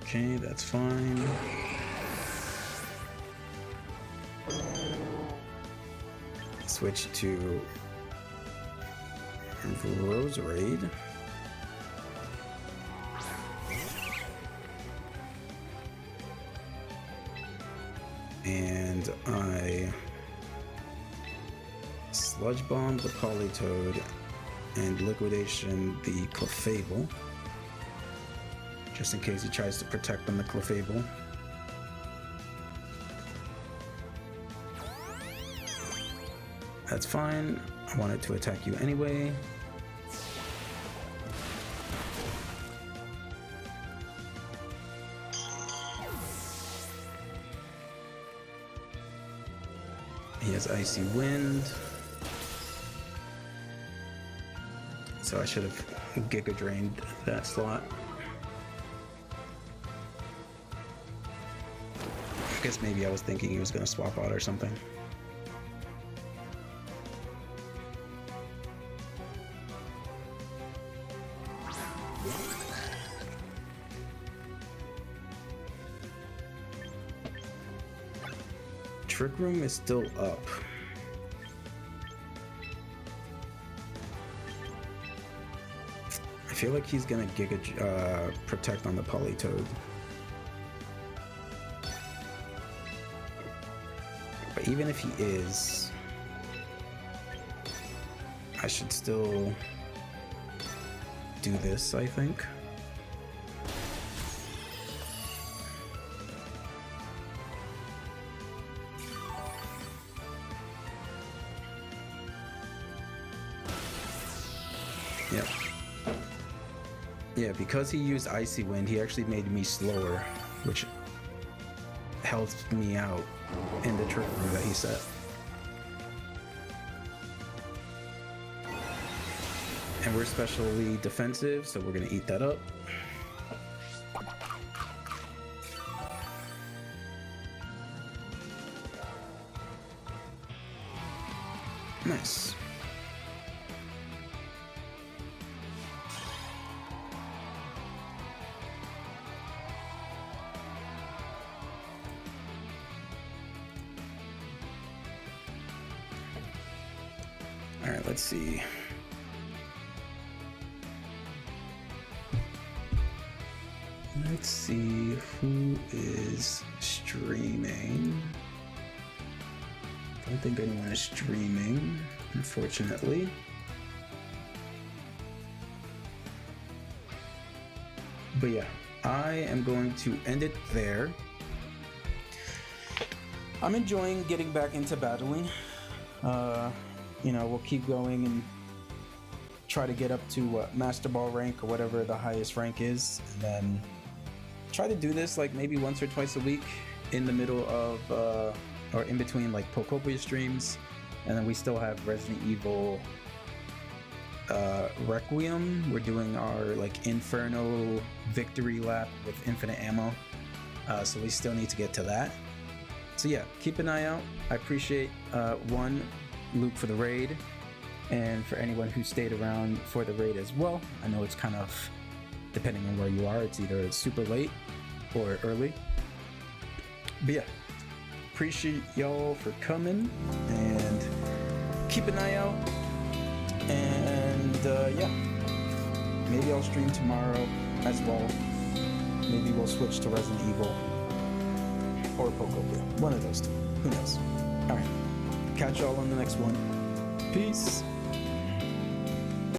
Okay, that's fine. Switch to Roserade. And I Sludge Bomb the Politoed and Liquidation the Clefable. Just in case he tries to protect on the Clefable. That's fine. I wanted to attack you anyway. He has Icy Wind. So I should have Giga Drained that slot. I guess maybe I was thinking he was going to swap out or something. Trick Room is still up. I feel like he's going to Giga Protect on the Politoed. But even if he is, I should still do this, I think. Yep. Yeah, because he used Icy Wind, he actually made me slower, which helped me out in the trick room that he set. And we're specially defensive, so we're gonna eat that up. Nice. All right, let's see. Let's see who is streaming. I don't think anyone is streaming, unfortunately. But yeah, I am going to end it there. I'm enjoying getting back into battling. You know, we'll keep going and try to get up to Master Ball rank or whatever the highest rank is, and then try to do this like maybe once or twice a week in the middle of or in between like Pokopia streams. And then we still have Resident Evil Requiem. We're doing our like Inferno victory lap with infinite ammo, so we still need to get to that. So yeah, keep an eye out. I appreciate Luke for the raid, and for anyone who stayed around for the raid as well. I know it's kind of, depending on where you are, it's either super late or early. But yeah, appreciate y'all for coming, and keep an eye out. And yeah, maybe I'll stream tomorrow as well. Maybe we'll switch to Resident Evil or Pokopia. One of those two. Who knows? Alright. Catch y'all on the next one. Peace.